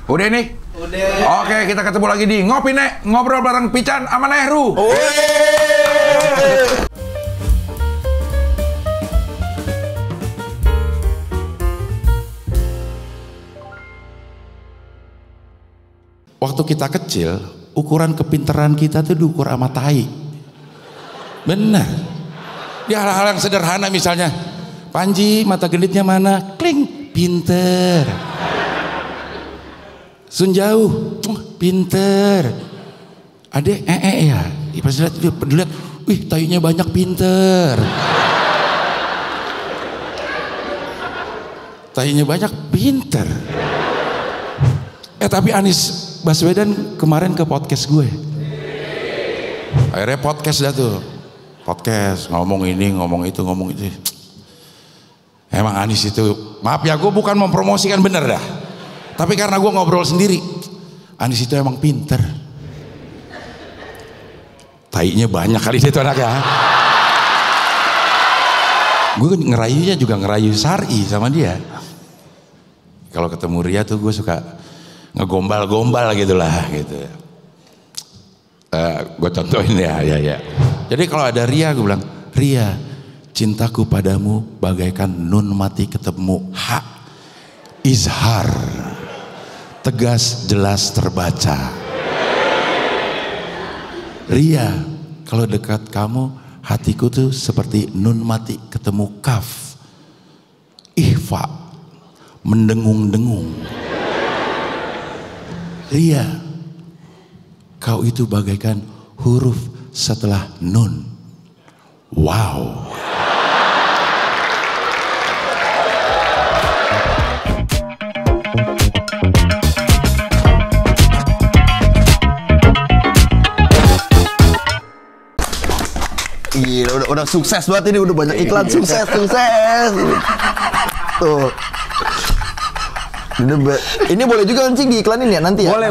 Udah nih? Udah. Oke, kita ketemu lagi di Ngopi Nek, ngobrol bareng Pican sama Nehru. Waktu kita kecil, ukuran kepintaran kita tuh diukur sama tai. Benar. Di hal-hal yang sederhana misalnya, Panji mata genditnya mana? Kling, pinter. Sun jauh, pinter. Adek, ya. Pas lihat, wih, tayunya banyak, pinter. Tayunya banyak, pinter. Tapi Anies Baswedan kemarin ke podcast gue. Akhirnya podcast dah tuh. Podcast, ngomong ini, ngomong itu. Emang Anies itu, maaf ya, gue bukan mempromosikan, bener dah. Tapi karena gue ngobrol sendiri, Anies itu emang pinter. Tainya banyak kali itu anaknya. Gue ngerayunya juga ngerayu Sari sama dia. Kalau ketemu Ria tuh gue suka ngegombal-gombal gitulah gitu. Gue contohin ya. Jadi kalau ada Ria, gue bilang, Ria, cintaku padamu bagaikan nun mati ketemu hak izhar, tegas jelas terbaca. Ria, kalau dekat kamu hatiku tuh seperti nun mati ketemu kaf, ihfa, mendengung-dengung. Ria, kau itu bagaikan huruf setelah nun. Wow. Gila, udah sukses banget ini, udah banyak iklan, sukses. Tuh. Ini boleh juga Cing diiklanin ya nanti ya? Boleh.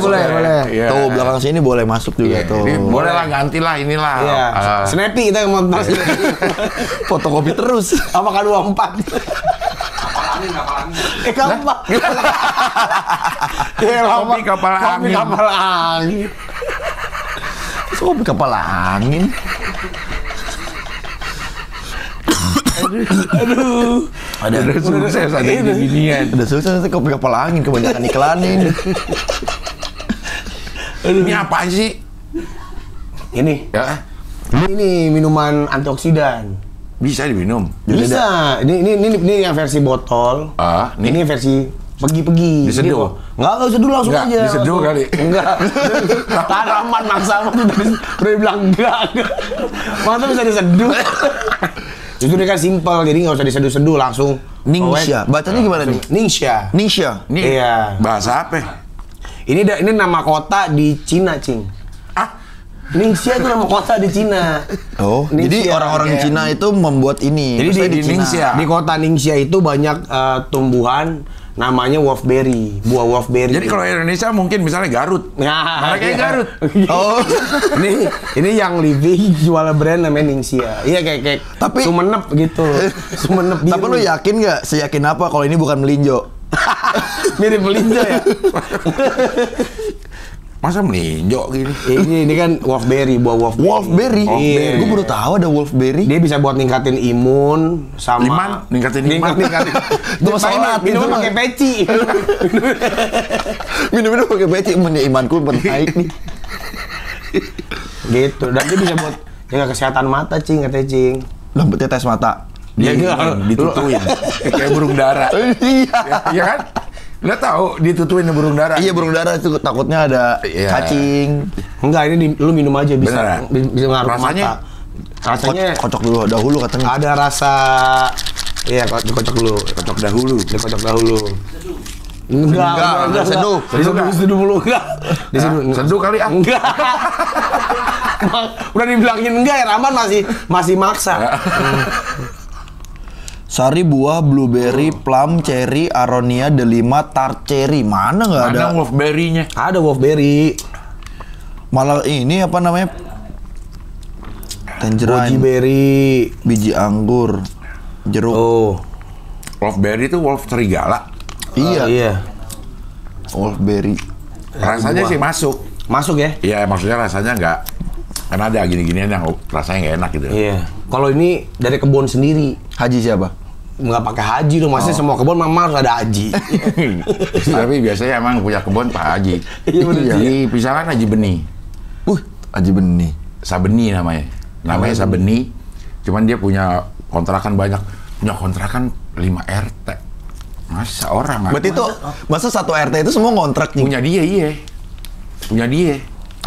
Yeah. Tuh belakang sini boleh masuk juga tuh. Boleh lah, gantilah inilah. Iya. Snappy kita mau Fotokopi terus. apa K24? Kapal angin. Kapal angin. Kopi kapal angin. Aduh. Udah sukses ada ginian. Udah sukses kopi kapal angin, kebanyakan iklanin. Ini apa sih? Ini. Ya. Ini minuman antioksidan. Bisa diminum. Bisa. Ini yang versi botol. Ini versi pergi-pergi. Diseduh? Enggak usah dulu, langsung Enggak, aja. diseduh kali. Enggak. Tanaman maksa tuh udah bilang enggak. Masa bisa diseduh? Itu dia kan simpel, jadi nggak usah diseduh-seduh, langsung. Ningsia. Bacanya gimana nih? Ningsia. Ini Iya. bahasa apa? Ini nama kota di Cina, Cing. Ningxia itu nama kota di Cina. Oh, jadi orang-orang Cina itu membuat ini. Jadi di Ningxia. Di kota Ningxia itu banyak tumbuhan namanya wolfberry, buah wolfberry. Jadi kalau Indonesia mungkin misalnya Garut. Nah, kayak Garut. Oh, ini yang living jual brand namanya Ningxia. Iya kayak tapi Sumenep gitu. Sumenep biru. Tapi lu yakin nggak? Seyakin apa kalau ini bukan melinjo? Mirip melinjo ya. Masa melinjo gini? Ini kan wolfberry, buah wolfberry. Wolfberry? Iya. Gue baru tahu ada wolfberry. Dia bisa buat ningkatin imun sama ningkatin iman. Itu masalah hati. Minum pakai peci. Minum pakai peci, imanku naik nih. Gitu. Dan dia bisa buat jaga kesehatan mata, Cing, katanya Cing. Dampetnya tes mata. Dia ditutuin kayak burung dara. Iya kan? Lo tahu ditutuin burung dara? Iya, burung dara itu takutnya ada cacing. Enggak, ini lu minum aja bisa. Bisa ngaruh rasanya, mata. Rasanya kocok dulu dahulu katanya. ada rasa, iya, dikocok dulu. kocok dahulu. Dikocok dahulu. Enggak, seduh. Diseduh dulu, enggak. Seduh kali ah. Enggak. Udah dibilangin enggak ya, Rahman masih maksa. Sari buah, blueberry, plum, cherry, aronia, delima, tart cherry. Mana nggak ada? Ada wolfberry-nya. Ada wolfberry. Malah ini apa namanya? Tangerine. Goji berry. Biji anggur. Jeruk. Oh. Wolfberry itu wolf serigala. Iya. Iya. Wolfberry. Rasanya sih masuk. Masuk ya? Iya, maksudnya rasanya nggak, kan ada gini-ginian yang rasanya nggak enak gitu. Iya. Kalau ini dari kebun sendiri. Haji siapa? Nggak pakai haji dong, maksudnya semua kebun memang harus ada haji. Tapi biasanya emang punya kebun Pak Haji. Iya, bener. Di Pisangan Haji Beni. Haji Beni. Sabeni namanya. Namanya Sabeni. Cuman dia punya kontrakan banyak. Punya kontrakan 5 RT. Masa orang Berarti itu masa satu RT itu semua ngontrak nih? punya dia, iya. Punya dia.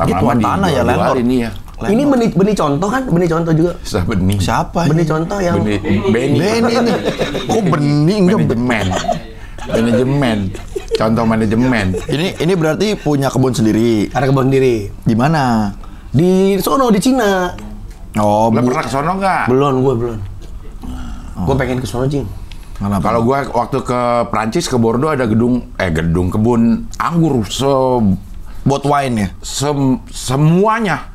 Dia tuan tanah ya, landlord. Ini ya. Ini benih contoh kan? Benih contoh juga. Sabeni. Siapa Benih ini? contoh yang Beni. Beni nih. Kok Beni enggak? Manajemen. Contoh manajemen. Ini berarti punya kebun sendiri. ada kebun sendiri. Di mana? Di sono di Cina. Oh, Lo pernah ke sono nggak? Belum. Gue pengen ke sono, Cing. Kenapa? Kalau gua waktu ke Prancis, ke Bordeaux ada gedung kebun anggur Bot wine ya? semuanya.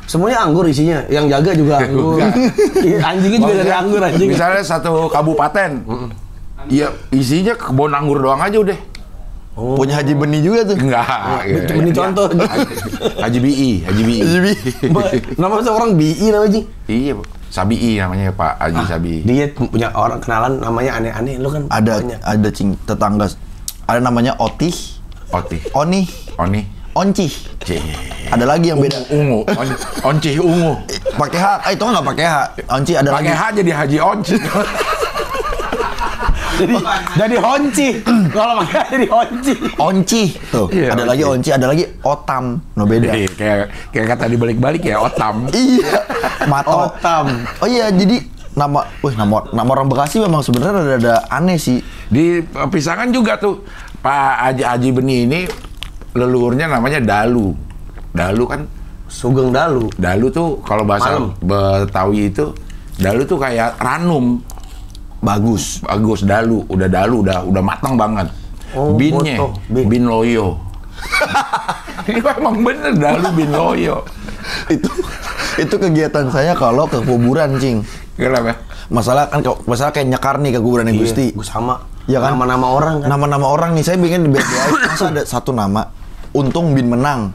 Semuanya anggur isinya. Yang jaga juga anggur. Enggak. Iya, anjingnya juga dari anggur anjing. Misalnya satu kabupaten, ya isinya kebun anggur doang aja udah. Punya Haji Beni juga tuh. Enggak. Ini contoh. Haji BI. Nama seorang BI namanya, Cing. Iya, Sabi'i namanya Pak Haji Sabi'i. Dia punya orang kenalan namanya aneh-aneh. Lu kan Ada cing tetangga. Ada namanya Otih, Oti, Oni, Oncih. Cih. Ada lagi yang beda. Ungu, Oncih ungu. Pakai H. Itu nggak pakai H. Onci ada Pakai lagi. H jadi Haji Onci. jadi honci. Kalau pakai jadi honci. Onci. Tuh. Iya, Ada lagi Onci. Onci. Ada lagi Otam. No beda. kayak kata dibalik-balik ya, Otam. Iya. Mato. Otam. Oh iya, jadi nama orang Bekasi memang sebenarnya ada aneh sih. Di Pisangan juga tuh Pak Haji Beni ini leluhurnya namanya Dalu. Dalu kan, Sugeng Dalu. Dalu tuh kalau bahasa Malam. Betawi itu Dalu tuh kayak ranum. Bagus. Bagus Dalu, udah matang banget. Oh, Binnya, foto. bin loyo. Ini emang bener Dalu bin loyo. itu kegiatan saya kalau ke kuburan, Cing. Kenapa? Masalah kayak nyekar nih ke kuburan Gusti. Gue sama. Ya kan? Nama-nama orang kan. Nama-nama orang nih, saya bikin di BBI. Masa ada satu nama, Untung bin menang.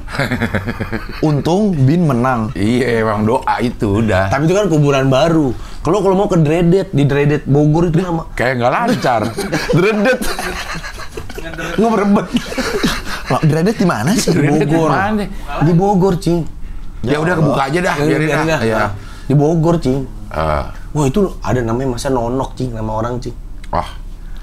Untung bin menang. Iya, emang doa itu udah. Tapi itu kan kuburan baru. Kalau mau ke Dredet, di Dredet Bogor itu nama. Kayak nggak lancar. Dredet. Nggak berebet. Dredet di mana sih? Dredet di Bogor. mana? Di Bogor, Cing. Ya udah kebuka aja dah, biarin dah. Ya. Di Bogor, Cing. Eh, Wah, itu ada namanya masa Nonok, Cing, nama orang, Cing. wah,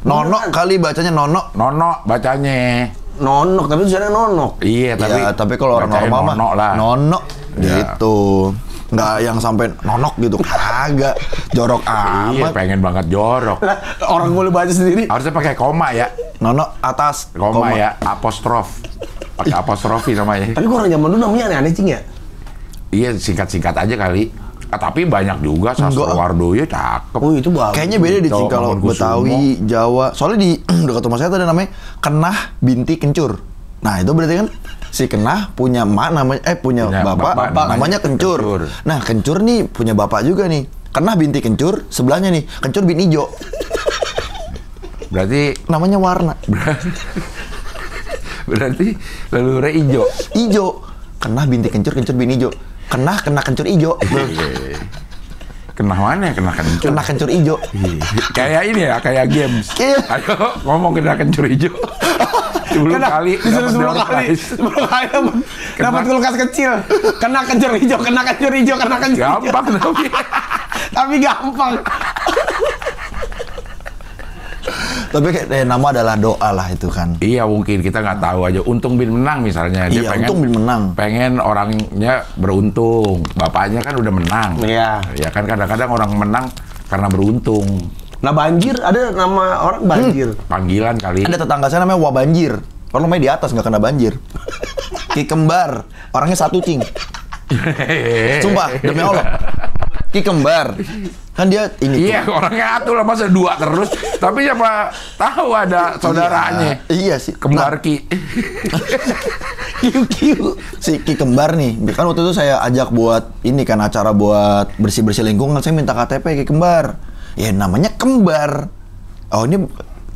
Nonok kali bacanya Nonok. Nono bacanya. Nonok, tapi tulisannya Nonok. Iya, Tapi kalau orang bacanya normal mah Nono lah. Nonok Iya. gitu. Nggak yang sampai nonok gitu, kagak. Jorok Iya, amat. pengen banget jorok. Lah, orang boleh baca sendiri. Harusnya pakai koma ya. Nonok atas, Koma ya, apostrof. Pakai apostrofi namanya. Tapi kok orang zaman dulu namanya aneh-aneh, Cing, ya? Iya, singkat-singkat aja kali. Tapi banyak juga Sastro Enggak. Wardoyo cakep. Oh, itu bagus. Kayaknya beda deh, Cing, Cowok kalau Mangunkusumo. Betawi, Jawa. Soalnya di dekat rumah saya tuh ada namanya Kenah binti Kencur. Nah, itu berarti kan si Kenah punya punya bapak, namanya Kencur. Kencur. Nah, Kencur nih punya bapak juga nih. Kenah binti Kencur, sebelahnya nih Kencur bin Ijo. Berarti Namanya warna. berarti leluhurnya hijau. Ijo. Kenah binti Kencur, Kencur bin Ijo. Kena Kencur Ijo. Kena mana ya? Kena kencur. Kena Kencur Ijo. Kayak ini ya, kayak games. Iya. Ayo ngomong kena kencur hijau. 10 kali. Disuruh 10 kali. 10 kali dapat kulkas kecil. Kena kencur hijau, kena kencur hijau, kena kencur hijau. Gampang tapi. Tapi gampang. Tapi kayak nama adalah doa lah itu kan. Iya mungkin kita nggak tahu aja. Untung bin menang misalnya. Dia Iya, pengen, Untung bin menang. Pengen orangnya beruntung. Bapaknya kan udah menang. Iya. Ya kan kadang-kadang orang menang karena beruntung. Nah, banjir ada nama orang banjir. Panggilan kali. Ada tetangga saya namanya Wabanjir. Orang namanya di atas nggak kena banjir. Ki Kembar. Orangnya satu, Cing. Sumpah, demi Allah. Ki Kembar. Kan dia ini Iya, orangnya atuh lah masa 2 terus. Tapi siapa tahu ada saudaranya. Iya sih. Kembar Ki. Kiu. Si Ki Kembar nih. Kan waktu itu saya ajak buat ini kan acara buat bersih-bersih lingkungan. Saya minta KTP Ki Kembar. Ya namanya Kembar. Oh ini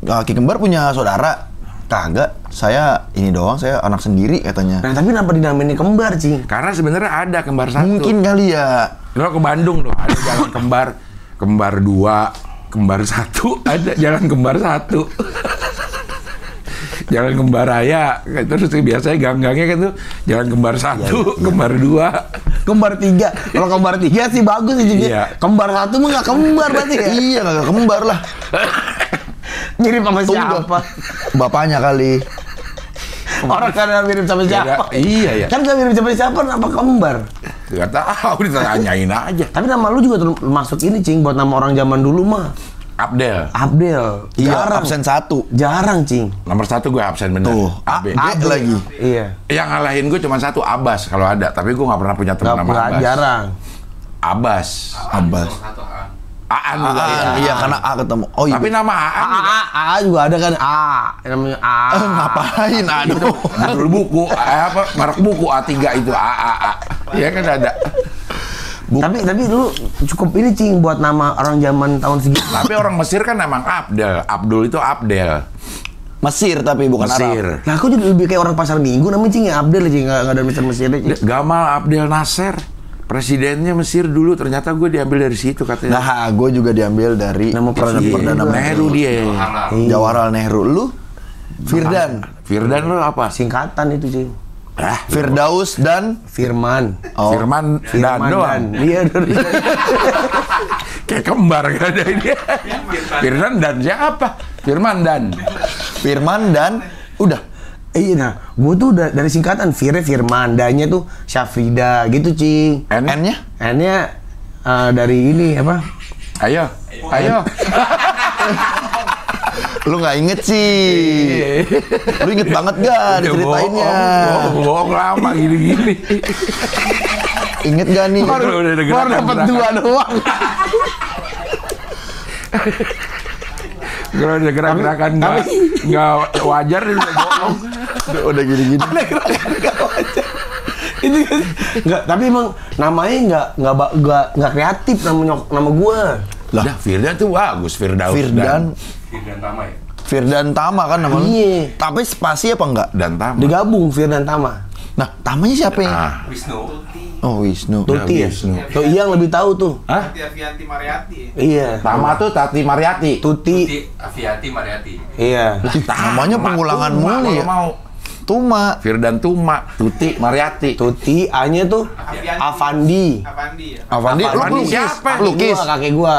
Ki Kembar punya saudara. Kagak, saya ini doang, saya anak sendiri katanya. Nah, tapi kenapa dinamainnya kembar, Cing? Karena sebenarnya ada kembar satu. Mungkin kali ya. Lo ke Bandung tuh ada jalan kembar, kembar 2, kembar 1, ada jalan kembar 1. Jalan kembar raya, terus biasanya gang-gangnya kan tuh jalan kembar 1, kembar 2, Kembar 3. Kalau kembar 3 sih bagus sih, Cing. Iya. Kembar 1 mah nggak kembar berarti ya? Iya, kagak kembar lah. Mirip sama Tunggu. siapa? Bapaknya kali. Orang kan mirip sama siapa? Iya ya. Kan gak mirip sama siapa, kenapa kembar? Gak tahu, ditanyain aja. Tapi nama lu juga termasuk ini, Cing, buat nama orang zaman dulu mah. Abdel. Abdel. Iya, Jarang. absen 1. Jarang, Cing. Nomor 1 gue absen bener. Tuh, Abel. Abel lagi. Iya. Yang ngalahin gue cuma 1, Abbas kalau ada. Tapi gue gak pernah punya teman Gak nama pernah, Abbas. jarang. Abbas. Abbas. Aan juga ya. Iya, karena A ketemu. Oh iya. Tapi nama Aan juga. A juga ada kan, A. Namanya A. Ngapain? Aduh. Judul buku, apa, merek buku A3 itu A. Iya kan ada. Tapi lu cukup ini, Cing, buat nama orang zaman tahun segitu. Tapi orang Mesir kan emang Abdel. Abdul itu Abdel. Mesir tapi bukan Mesir. Arab. Nah, aku jadi lebih kayak orang pasar minggu namanya, Cing, ya Abdel, Cing, nggak ada Mesir-Mesirnya, Cing. Gamal Abdel Nasser. Presidennya Mesir dulu, ternyata gue diambil dari situ katanya. Nah, gue juga diambil dari Nama Perdana Nehru dia. Jawaharlal Nehru. Lu? Firdan. Firdan lu apa? Singkatan itu, Cing. Firdaus dan Firman. Oh, Firman dan doang. Iya, Kayak kembar gak ada ini. Firdan dan siapa? Firman dan. Firman dan udah. Iya, nah, gue tuh dari singkatan Firman, D-nya tuh Syafrida gitu, Cing. N-nya? N-nya dari ini apa? Ayo. Lu nggak inget sih. Lu inget banget gak diceritainnya? Bohong lama gini-gini. Inget gak nih? Udah Baru dapat 2 doang. Kalau ada gerak-gerakan nggak wajar, dia udah bohong. Udah gini-gini. Itu enggak, tapi emang namanya enggak kreatif nama gua. Lah, Firdan tuh bagus, Firdaus Firdan Tama kan namanya? Iya. Tapi spasi apa enggak? dan Tama. Digabung Firdan Tama. Nah, Tamanya siapa ya? Oh, Wisnu. Tuti ya? Wisnu. Tuh Iyang lebih tahu tuh. Hah? Avianti Mariati. Iya. Tama tuh Tati Mariati. Tuti. Avianti Mariati. Iya. Namanya pengulangan Tuma, mulu ya? kalau mau. Tuma. Firdan Tuma, Tuti Mariati. Tuti, A-nya tuh Avandi. Avandi ya. Avandi, lu Avandi pelukis. siapa? Pelukis. Kakek gua.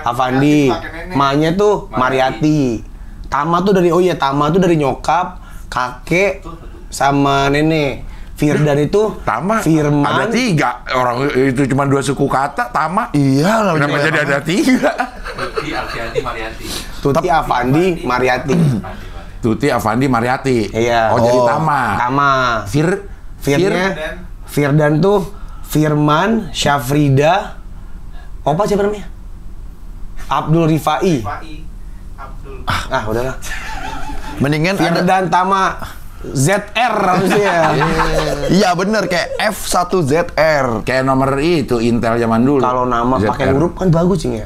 Avandi. Ma-nya tuh Mariati. Tama tuh dari nyokap, kakek, sama nenek. Firdan itu Tama. Firman. Ada 3 orang itu cuma 2 suku kata. Tama. Iya, lah. Kenapa jadi ada 3? Tuti Avianti Mariati. Tuti, Avandi, Mariati. Tuti Avandi Mariati. Iya. Oh, jadi Oh. Tama. Tama. Firnya Firdan tuh Firman, Syafrida. Opa siapa namanya? Abdul Rifai. Fai Abdul. Udahlah. Mendingan ada. Firdan Tama ZR harusnya. Iya bener, kayak F1ZR. Kayak nomor itu Intel zaman dulu. Kalau nama ZR. pakai huruf kan bagus, Cing, ya.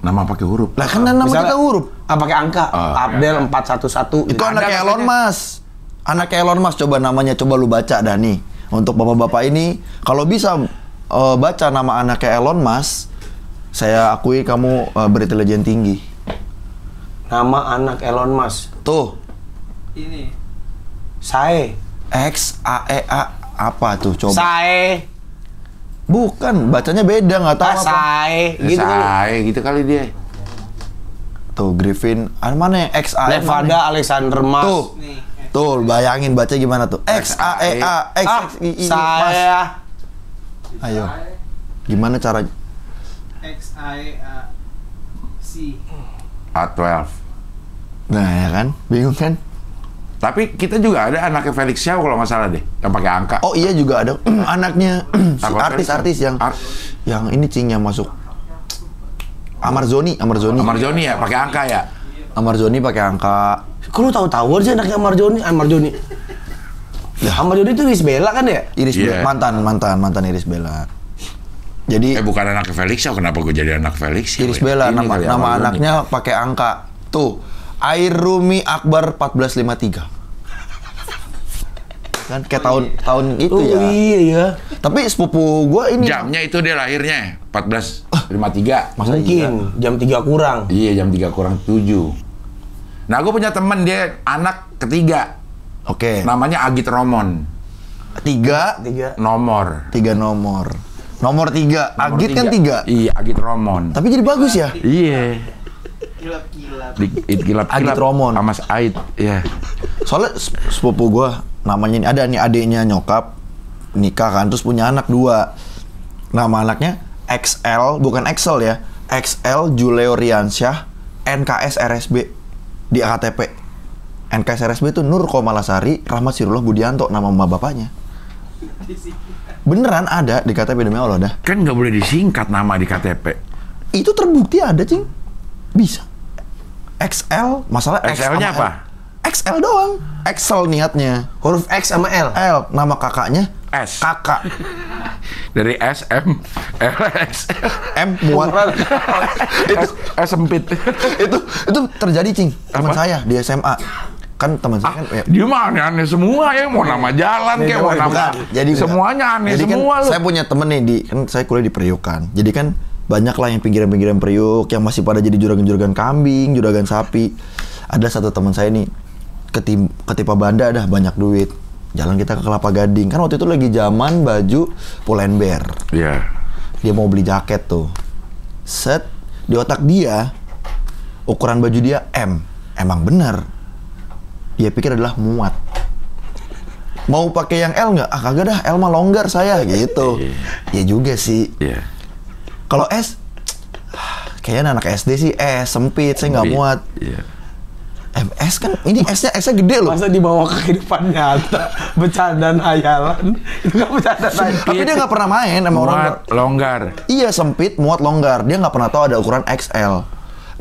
Nama pakai huruf. Lah kan nama Misalnya- kita huruf. Pakai angka. Abdel 411. Itu Ada anaknya Elon katanya. Musk. Anaknya Elon Musk, coba namanya, coba lu baca dah nih. Untuk bapak-bapak ini, kalau bisa baca nama anaknya Elon Musk, saya akui kamu berintelijen tinggi. Nama anak Elon Musk. Tuh, Ini. Sae. XAEA apa tuh coba? Sae. Bukan, bacanya beda, nggak tahu apa. Sae. Gitu kan. Say, gitu kali dia. Tuh, Griffin, mana ya? XAE Nevada Alexander Mas. Tuh, Nih. tuh, bayangin baca gimana tuh? XAEA, XXII, Mas. Saya. Ayo, gimana cara? XIAC. A12. Nah ya kan, bingung kan? Tapi kita juga ada anaknya Felix Xiao kalau nggak salah deh, yang pakai angka. Oh iya juga ada anaknya si Apa, artis-artis yang Ar- yang ini Cing yang masuk. Amarzoni. Marjoni ya, pakai angka ya. Amarzoni pakai angka. Kok lu tahu-tahu aja anaknya Marjoni? Marjoni. Marjoni itu Iris Bella kan ya? Iris Iya. mantan Iris Bella. Jadi Bukan anaknya Felix Xiao, kenapa gue jadi anak Felix Xiao? Iris ya? Bella Ini nama kali nama Marjoni. anaknya pakai angka. Tuh, Airumi Akbar 1453. Kan kayak tahun itu ya. Iya ya. Tapi sepupu gua ini Jamnya itu dia lahirnya 14.53. masa Mungkin jam 3 kurang. Iya, jam 3 kurang 7. Nah, gue punya temen dia anak ketiga. Oke. Namanya Agit Romon. 3 Nomor. nomor. Nomor 3. Nomor Agit kan 3. Iya, Agit Romon. Tapi jadi bagus ya. Iya. Kilap-kilap. Agit Romon. Sama Ait, ya. Soalnya sepupu gua namanya ini ada nih adiknya nyokap nikah kan terus punya anak 2. Nama anaknya XL, bukan Excel ya. XL Juleo Riansyah NKS RSB di KTP. NKS RSB itu Nur Komalasari Rahmat Sirullah Budianto nama emak bapaknya. Beneran ada di KTP demi Allah dah. Kan nggak boleh disingkat nama di KTP. Itu terbukti ada, Cing. Bisa. XL, masalah X XL-nya sama apa? L. XL doang. XL niatnya. Huruf X sama L. L, nama kakaknya S. kakak. Dari S, M, L, X. M muat. S sempit. itu terjadi, Cing. Teman Apa? saya di SMA. Kan teman saya kan ya, Dia mah aneh-aneh semua ya. Mau nama jalan kayak mau nama. jadi Semuanya aneh jadi semua kan lu. saya punya temen nih kan saya kuliah di Priuk kan. Jadi kan banyak lah yang pinggiran-pinggiran Priuk yang masih pada jadi juragan-juragan kambing, juragan sapi. Ada satu teman saya nih ketipa banda dah banyak duit. Jalan kita ke Kelapa Gading. Kan waktu itu lagi zaman baju Pull&Bear. Iya. Dia mau beli jaket tuh. Set di otak dia ukuran baju dia M. Emang bener. Dia pikir adalah muat. Mau pakai yang L nggak? Ah kagak dah, L mah longgar saya gitu. Ya juga sih. Iya. Kalau S, kayaknya anak SD sih sempit, saya nggak muat. Iya. MS kan, ini S-nya gede loh. Masa dibawa ke kehidupan nyata, bercandaan hayalan. Itu kan bercandaan hayalan. Tapi dia nggak pernah main sama orang. Muat, longgar. Iya sempit, muat, longgar. Dia nggak pernah tahu ada ukuran XL.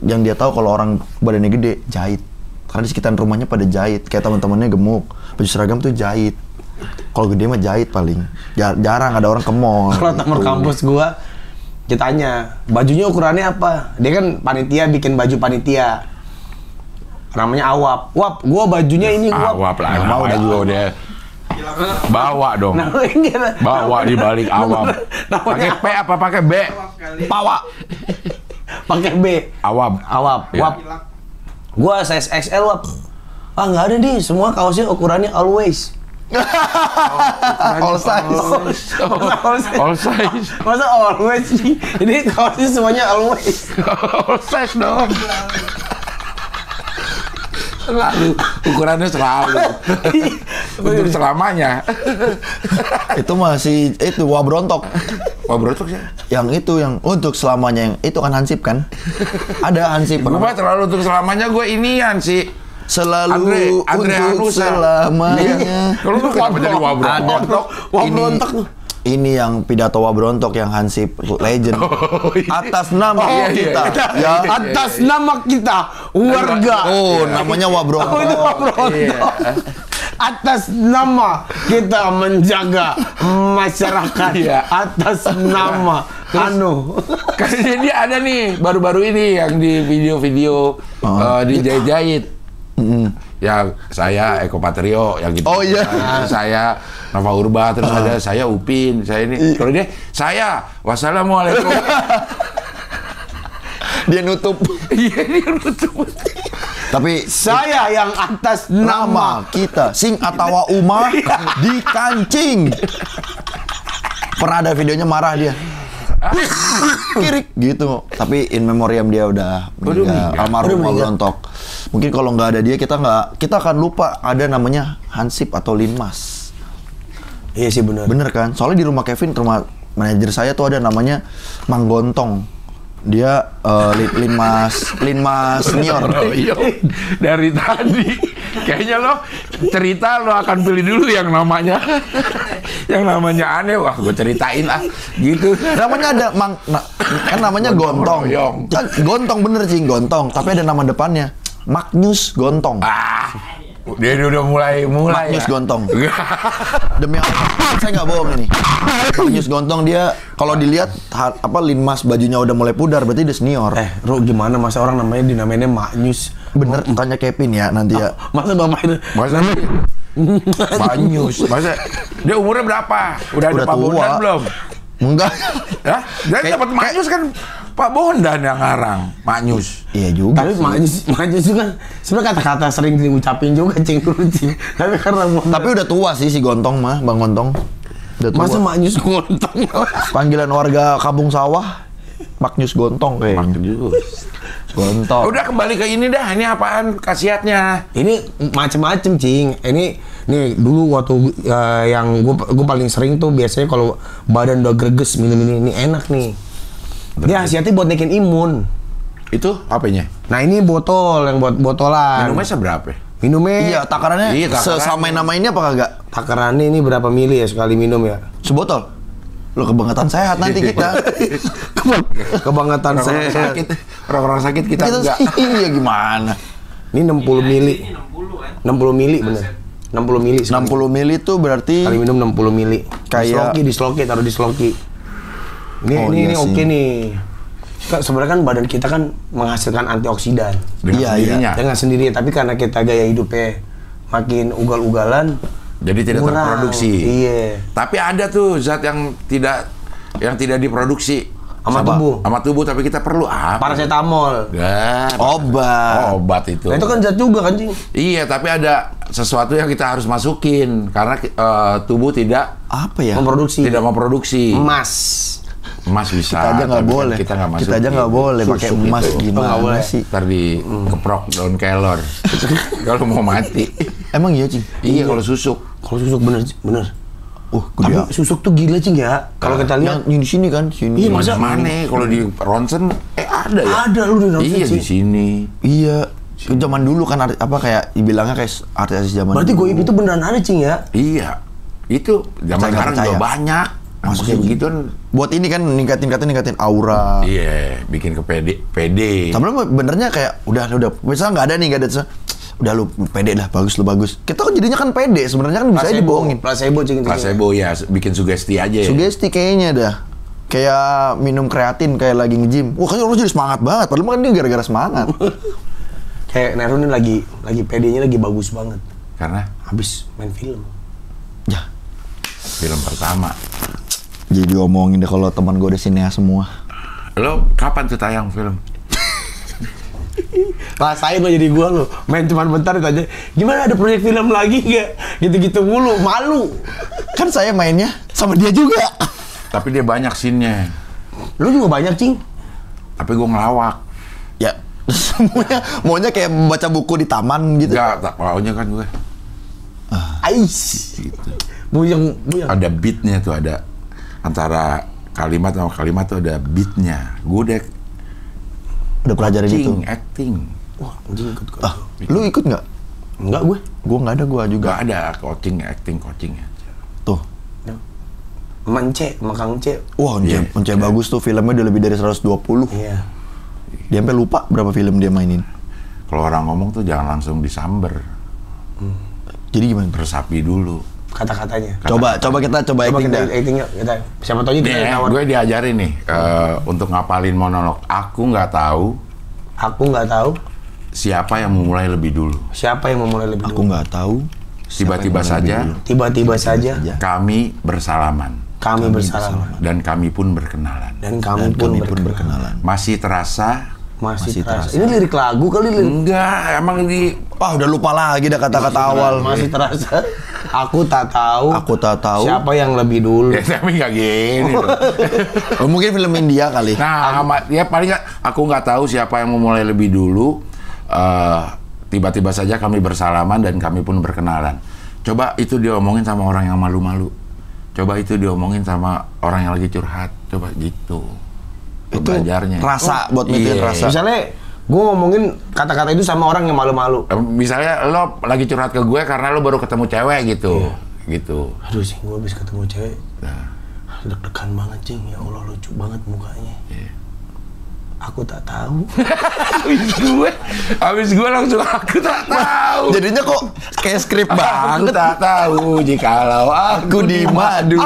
Yang dia tahu kalau orang badannya gede, jahit. Karena di sekitar rumahnya pada jahit. Kayak teman-temannya gemuk, baju seragam tuh jahit. Kalau gede mah jahit paling. Jarang ada orang ke mall. Kalau teman gitu. kampus gua, ditanya, bajunya ukurannya apa? Dia kan panitia, bikin baju panitia. Namanya Awap. Wap, gua bajunya ini, Wap. Awap lah. Nggak mau Namanya dah. juga udah. Bawa dong. Bawa di balik awam. Pakai P apa pakai B? Pawa. Pakai B. Awam. Awap. Ya. Wap. Gua size XL, Wap. Ah, nggak ada nih. Semua kaosnya ukurannya always. All size. All size. Masa always sih? Ini kaosnya semuanya always. All size dong. Selalu ukurannya selalu untuk selamanya. Itu masih itu Wabrontok. Wah berotok sih. Yang itu yang untuk selamanya yang itu kan Hansip kan? Ada Hansip. Gue mah terlalu untuk selamanya gue inian sih. Selalu Andre untuk Hanusa. selamanya. Kalau lu kenapa jadi wabrontok? Wabrontok. Ini yang pidato Wabrontok yang Hansip legend. Atas nama kita. Ya, Atas nama kita, warga. oh, namanya Wabrontok. Oh, itu Wabrontok. Atas nama kita menjaga masyarakat. Iya. Atas nama Karena dia ada nih baru-baru ini yang di video-video di jahit-jahit. Ya saya Eko Patrio yang gitu. Oh, iya. Saya Nova Urba, terus ada saya Upin, saya ini. Kalau dia saya wassalamualaikum. Dia nutup. Iya dia nutup. Tapi saya yang atas nama kita sing atawa umah dikancing. Pernah ada videonya marah dia. Kirik gitu. Tapi in memoriam dia udah meninggal. Almarhum Wabrontok. Mungkin kalau nggak ada dia kita akan lupa ada namanya Hansip atau Linmas. Iya sih benar. Bener kan? Soalnya di rumah Kevin, rumah manajer saya tuh ada namanya Mang Gontong. Dia Linmas senior. Oh, iya. Dari tadi kayaknya lo cerita lo akan pilih dulu yang namanya aneh. Wah gue ceritain ah gitu. Namanya ada kan namanya Gontong. Royong. Gontong bener sih Gontong. Tapi ada nama depannya Magnus Gontong. Dia udah mulai Magnus ya. Gontong. Demi Allah, saya nggak bohong ini. Magnus Gontong dia kalau dilihat linmas bajunya udah mulai pudar, berarti dia senior. Ru gimana masa orang namanya dinamainnya Magnus? Bener, tanya Kevin ya nanti ya. Masa bapak itu? Masa Magnus, masa dia umurnya berapa? Udah ada Udah Pak tua. Bondan belum? Enggak. Ya, dia dapat Magnus kan Pak Bondan yang ngarang Magnus. Iya juga. Tapi Magnus itu kan sebenarnya kata-kata sering diucapin juga cing dulu cing. Tapi karena Tapi udah tua sih si Gontong mah, Bang Gontong. Udah tua. masa Magnus Gontong. Panggilan warga Kampung Sawah, Magnus Gontong kayaknya. Gontong. Udah kembali ke ini dah. Ini apaan khasiatnya? Ini macem-macem cing. Ini nih dulu waktu yang gue paling sering tuh biasanya kalau badan udah greges minum ini enak nih. Dia khasiatnya buat naikin imun. Itu apanya? Nah ini botol yang buat botolan. Minumnya seberapa? Minumnya Iya, takarannya Iya, takarannya. sesamain nama ini apa kagak? takarannya ini berapa mili ya sekali minum ya? Sebotol. Lo kebangetan sehat nanti kita. Kebangetan Orang-orang saya. sakit, orang-orang sakit kita Kita enggak. iya gimana? Ini 60 mili. Ini 60 kan. 60 mili bener. 60 mili. 60 mili itu berarti Kali minum 60 mili. Kayak- di sloki, taruh di sloki. Ini Oh, ini iya oke sih. nih. Sebenarnya kan badan kita kan menghasilkan antioksidan. Dengan Iya, sendirinya. Dengan sendirinya, tapi karena kita gaya hidupnya makin ugal-ugalan, Jadi tidak kurang. terproduksi. Iya. Tapi ada tuh zat yang tidak diproduksi Sama tubuh. Sama tubuh, tapi kita perlu apa? Paracetamol. Ya, obat. obat itu. Nah, itu kan zat juga kan, Cing? Iya, tapi ada sesuatu yang kita harus masukin karena tubuh tidak Apa ya? Memproduksi memproduksi. emas. Emas bisa. Kita aja nggak tapi kan boleh. Kita nggak masukin. Kita aja nggak boleh pakai Susuk emas itu. gimana nggak boleh. sih? Ntar dikeprok daun kelor. Kalau mau mati. Emang iya, Cing? Iya, kalau susuk. Kalau susuk bener. Gede Tapi ya. susuk tuh gila, Cing ya. Kalau kita lihat Yang di sini kan, sini. Iya, masa- Mana? Kalau di ronsen ada ya? ada lu di ronsen, Iya, Cing. di sini. Iya. Zaman dulu kan apa kayak dibilangnya kayak artis zaman Berarti dulu. goib itu beneran ada, Cing ya? Iya. Itu zaman Percaya nggak sekarang juga percaya? banyak. Maksudnya Maksudnya begitu kan. Buat ini kan ningkatin aura. Iya, bikin ke pede. Tapi benernya kayak udah misalnya nggak ada nih, nggak ada udah lu pede dah, bagus lu bagus. Kita kan jadinya kan pede, sebenarnya kan bisa aja dibohongin. Placebo, Cing. Placebo ya, bikin sugesti aja ya. Sugesti kayaknya dah. Kayak minum kreatin kayak lagi nge-gym. Wah, kayaknya orang jadi semangat banget. Padahal kan dia gara-gara semangat. Kayak Nero ini lagi PD-nya lagi bagus banget. Karena Habis main film. Ya, film pertama. jadi diomongin deh kalau teman gue udah sineas semua. Lo kapan tuh tayang film? Rasain lo jadi gua lo. Main cuman bentar ditanya, gimana ada proyek film lagi nggak? Gitu-gitu mulu, malu. Kan saya mainnya sama dia juga. Tapi dia banyak scene-nya. Lu juga banyak, Cing. Tapi gue ngelawak. Ya, semuanya maunya kayak baca buku di taman gitu. Enggak, tak maunya kan gue. Ais. Buyang. Ada beatnya tuh, ada antara kalimat sama kalimat tuh ada beatnya. Gue Udah pelajarin itu. acting. Wah, anjing ikut gua. Ah, lu ikut nggak? Enggak gue. Gue nggak ada, gue juga. Gak ada acting aja. Tuh. Mence, Makang C. Wah, Iya. Once bagus tuh, filmnya udah lebih dari 120. Iya. Dia sampai lupa berapa film dia mainin. Kalau orang ngomong tuh jangan langsung disamber. Jadi gimana? Resapi dulu. Kata-katanya. Coba kita Coba acting kita dah. acting yuk, kita. Siapa tahu aja kita Nih, nawar. gue diajarin nih untuk ngapalin monolog. Aku nggak tahu Aku nggak tahu siapa yang memulai lebih dulu. siapa yang memulai lebih Aku dulu. nggak tahu. Tiba-tiba saja Tiba-tiba saja kami bersalaman kami bersalaman dan kami pun berkenalan. dan kami pun berkenalan. Masih terasa? Masih terasa. terasa. Ini lirik lagu kali lirik. Enggak, emang di Wah, udah lupa lagi dah kata-kata awal. Masih terasa. Aku tak tahu. Aku tak tahu. Siapa yang lebih dulu. ya, tapi nggak gini. loh. Oh, mungkin film India kali. Nah, ya paling nggak. Aku nggak tahu siapa yang memulai lebih dulu. Tiba-tiba saja kami bersalaman dan kami pun berkenalan. Coba itu diomongin sama orang yang malu-malu. Coba itu diomongin sama orang yang lagi curhat. Coba gitu. Itu Belajarnya. rasa buat mikirin Iya. rasa. Misalnya gue ngomongin kata-kata itu sama orang yang malu-malu. Misalnya lo lagi curhat ke gue karena lo baru ketemu cewek gitu. Gitu. Aduh sih, gue habis ketemu cewek. Nah, Deg-degan banget, Cing. Ya Allah, lucu banget mukanya. iya. Aku tak tahu. Habis gue langsung aku tak tahu. Jadinya kok kayak skrip Aku banget. tak tahu jikalau aku di madu.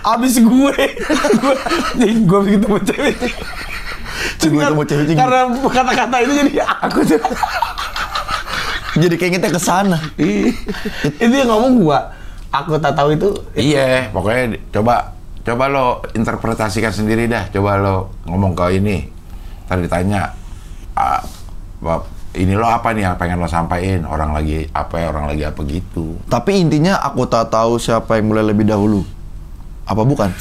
Abis gue begitu sama cewek. Gue ketemu cewek juga. Karena kata-kata itu jadi aku tuh. Jadi kayaknya ke sana. Itu yang ngomong gua. Aku tak tahu itu. Iya, pokoknya coba lo interpretasikan sendiri dah. Coba lo ngomong ke ini. Tadi ditanya, ini lo apa nih yang pengen lo sampaikan? Orang lagi apa gitu. Tapi intinya aku tak tahu siapa yang mulai lebih dahulu. Apa bukan?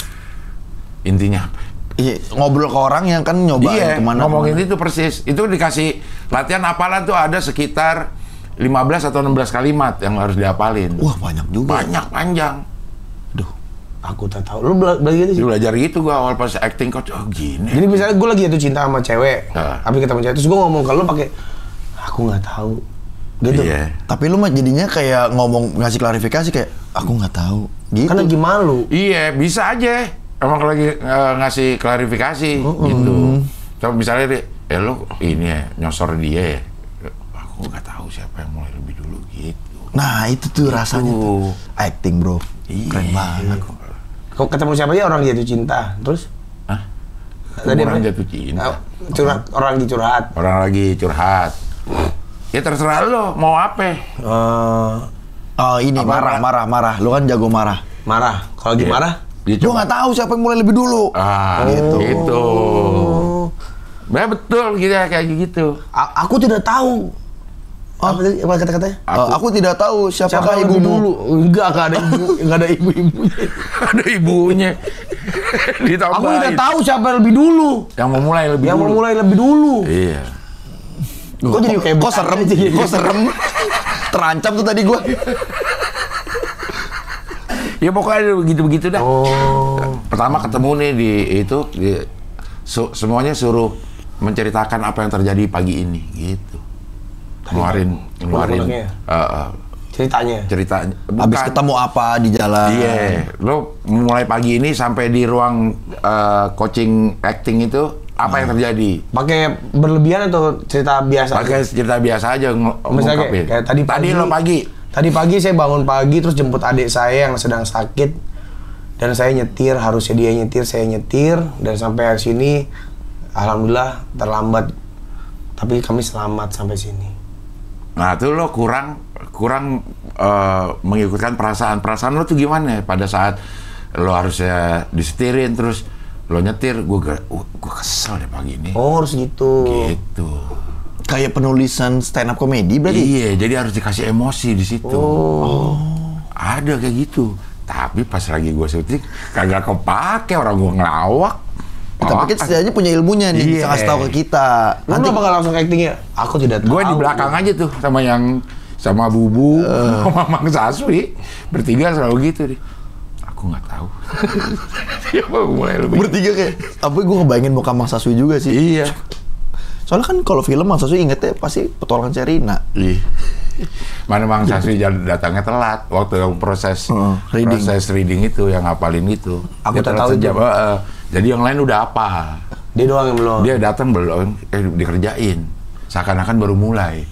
Intinya apa? Iya, ngobrol ke orang yang kan nyobain kemana. Ngomongin itu persis. Itu dikasih latihan hafalan tuh ada sekitar 15 atau 16 kalimat yang harus dihafalin. Wah, banyak juga. Banyak, panjang. Duh. Aku tak tahu. Lu belajar gitu sih? Belajar gitu gua awal pas acting coach. Oh gini. Jadi misalnya gue lagi jatuh cinta sama cewek, Nah. tapi ketemu cewek, terus gue ngomong ke lu pakai aku nggak tahu, gitu. Iya. Tapi lu mah jadinya kayak ngomong ngasih klarifikasi kayak aku nggak tahu. Gitu. Karena gimana lu? Iya, bisa aja. Emang lagi ngasih klarifikasi gitu. Coba misalnya deh, lu ini ya, nyosor dia ya. Aku nggak tahu siapa yang mulai lebih dulu gitu. Nah, itu tuh rasanya tuh. Acting, bro. Iya. Keren banget. Kau ketemu siapa aja orang jatuh cinta, terus? Hah? Tadi Orang apa? jatuh cinta. Curhat, orang lagi curhat. Orang lagi curhat. Ya terserah lo mau apa. Oh, ini Apa, marah. Lu kan jago marah. Marah. Kalau lagi Iya. marah, Dia Gua coba. nggak tahu siapa yang mulai lebih dulu. Gitu. Betul kayak gitu. aku tidak tahu. Apa tadi? Apa kata-katanya? Aku tidak tahu siapakah yang lebih ibumu. dulu? Enggak ada ibu, enggak ada ibu-ibunya. Ada ibunya. Ditambahin. Aku tidak tahu siapa yang lebih dulu. Yang mau mulai lebih Yang dulu. mau mulai lebih dulu. Iya. Kok jadi kayak Kok serem? Kok serem? Terancam tuh tadi gua. Ya pokoknya begitu-begitu dah. Oh. Pertama ketemu nih semuanya suruh menceritakan apa yang terjadi pagi ini gitu. Ngeluarin unek-uneknya? Ceritanya. ceritanya. Habis ketemu apa di jalan? Iya, lo mulai pagi ini sampai di ruang coaching acting itu apa yang terjadi? Pakai berlebihan atau cerita biasa? Pakai cerita biasa aja Misalnya ngungkapin. kayak tadi lo pagi. Tadi pagi saya bangun pagi terus jemput adik saya yang sedang sakit dan saya nyetir, harusnya dia nyetir, saya nyetir dan sampai sini alhamdulillah terlambat tapi kami selamat sampai sini. Nah, itu lo kurang mengikutkan perasaan lo tuh gimana pada saat lo harusnya disetirin terus lo nyetir, gue kesel deh pagi ini. Oh, harus gitu. Gitu. Kayak penulisan stand up comedy berarti? Iya, jadi harus dikasih emosi di situ. Oh. Ada kayak gitu. Tapi pas lagi gue syuting kagak kepake, orang gue ngelawak. Tapi kita setidaknya punya ilmunya nih, bisa Iya. kasih tahu ke kita. Nanti bakal langsung actingnya. Aku tidak tahu. Gue di belakang aja tuh sama Bubu, sama Mang Saswi, bertiga selalu gitu deh. Aku nggak tahu. Ya mulai lebih. Bertiga kayak, apa gue ngebayangin muka Mang Saswi juga sih. Iya. Soalnya kan kalau film Mang Saswi ingetnya pasti petualangan Sherina. Iya. Mana Mang Saswi datangnya telat waktu yang proses reading itu yang ngapalin itu. Aku Dia tak telat tahu sejam. Jadi yang lain udah apa? Dia doang yang belum. Dia datang belum, dikerjain. Seakan-akan baru mulai.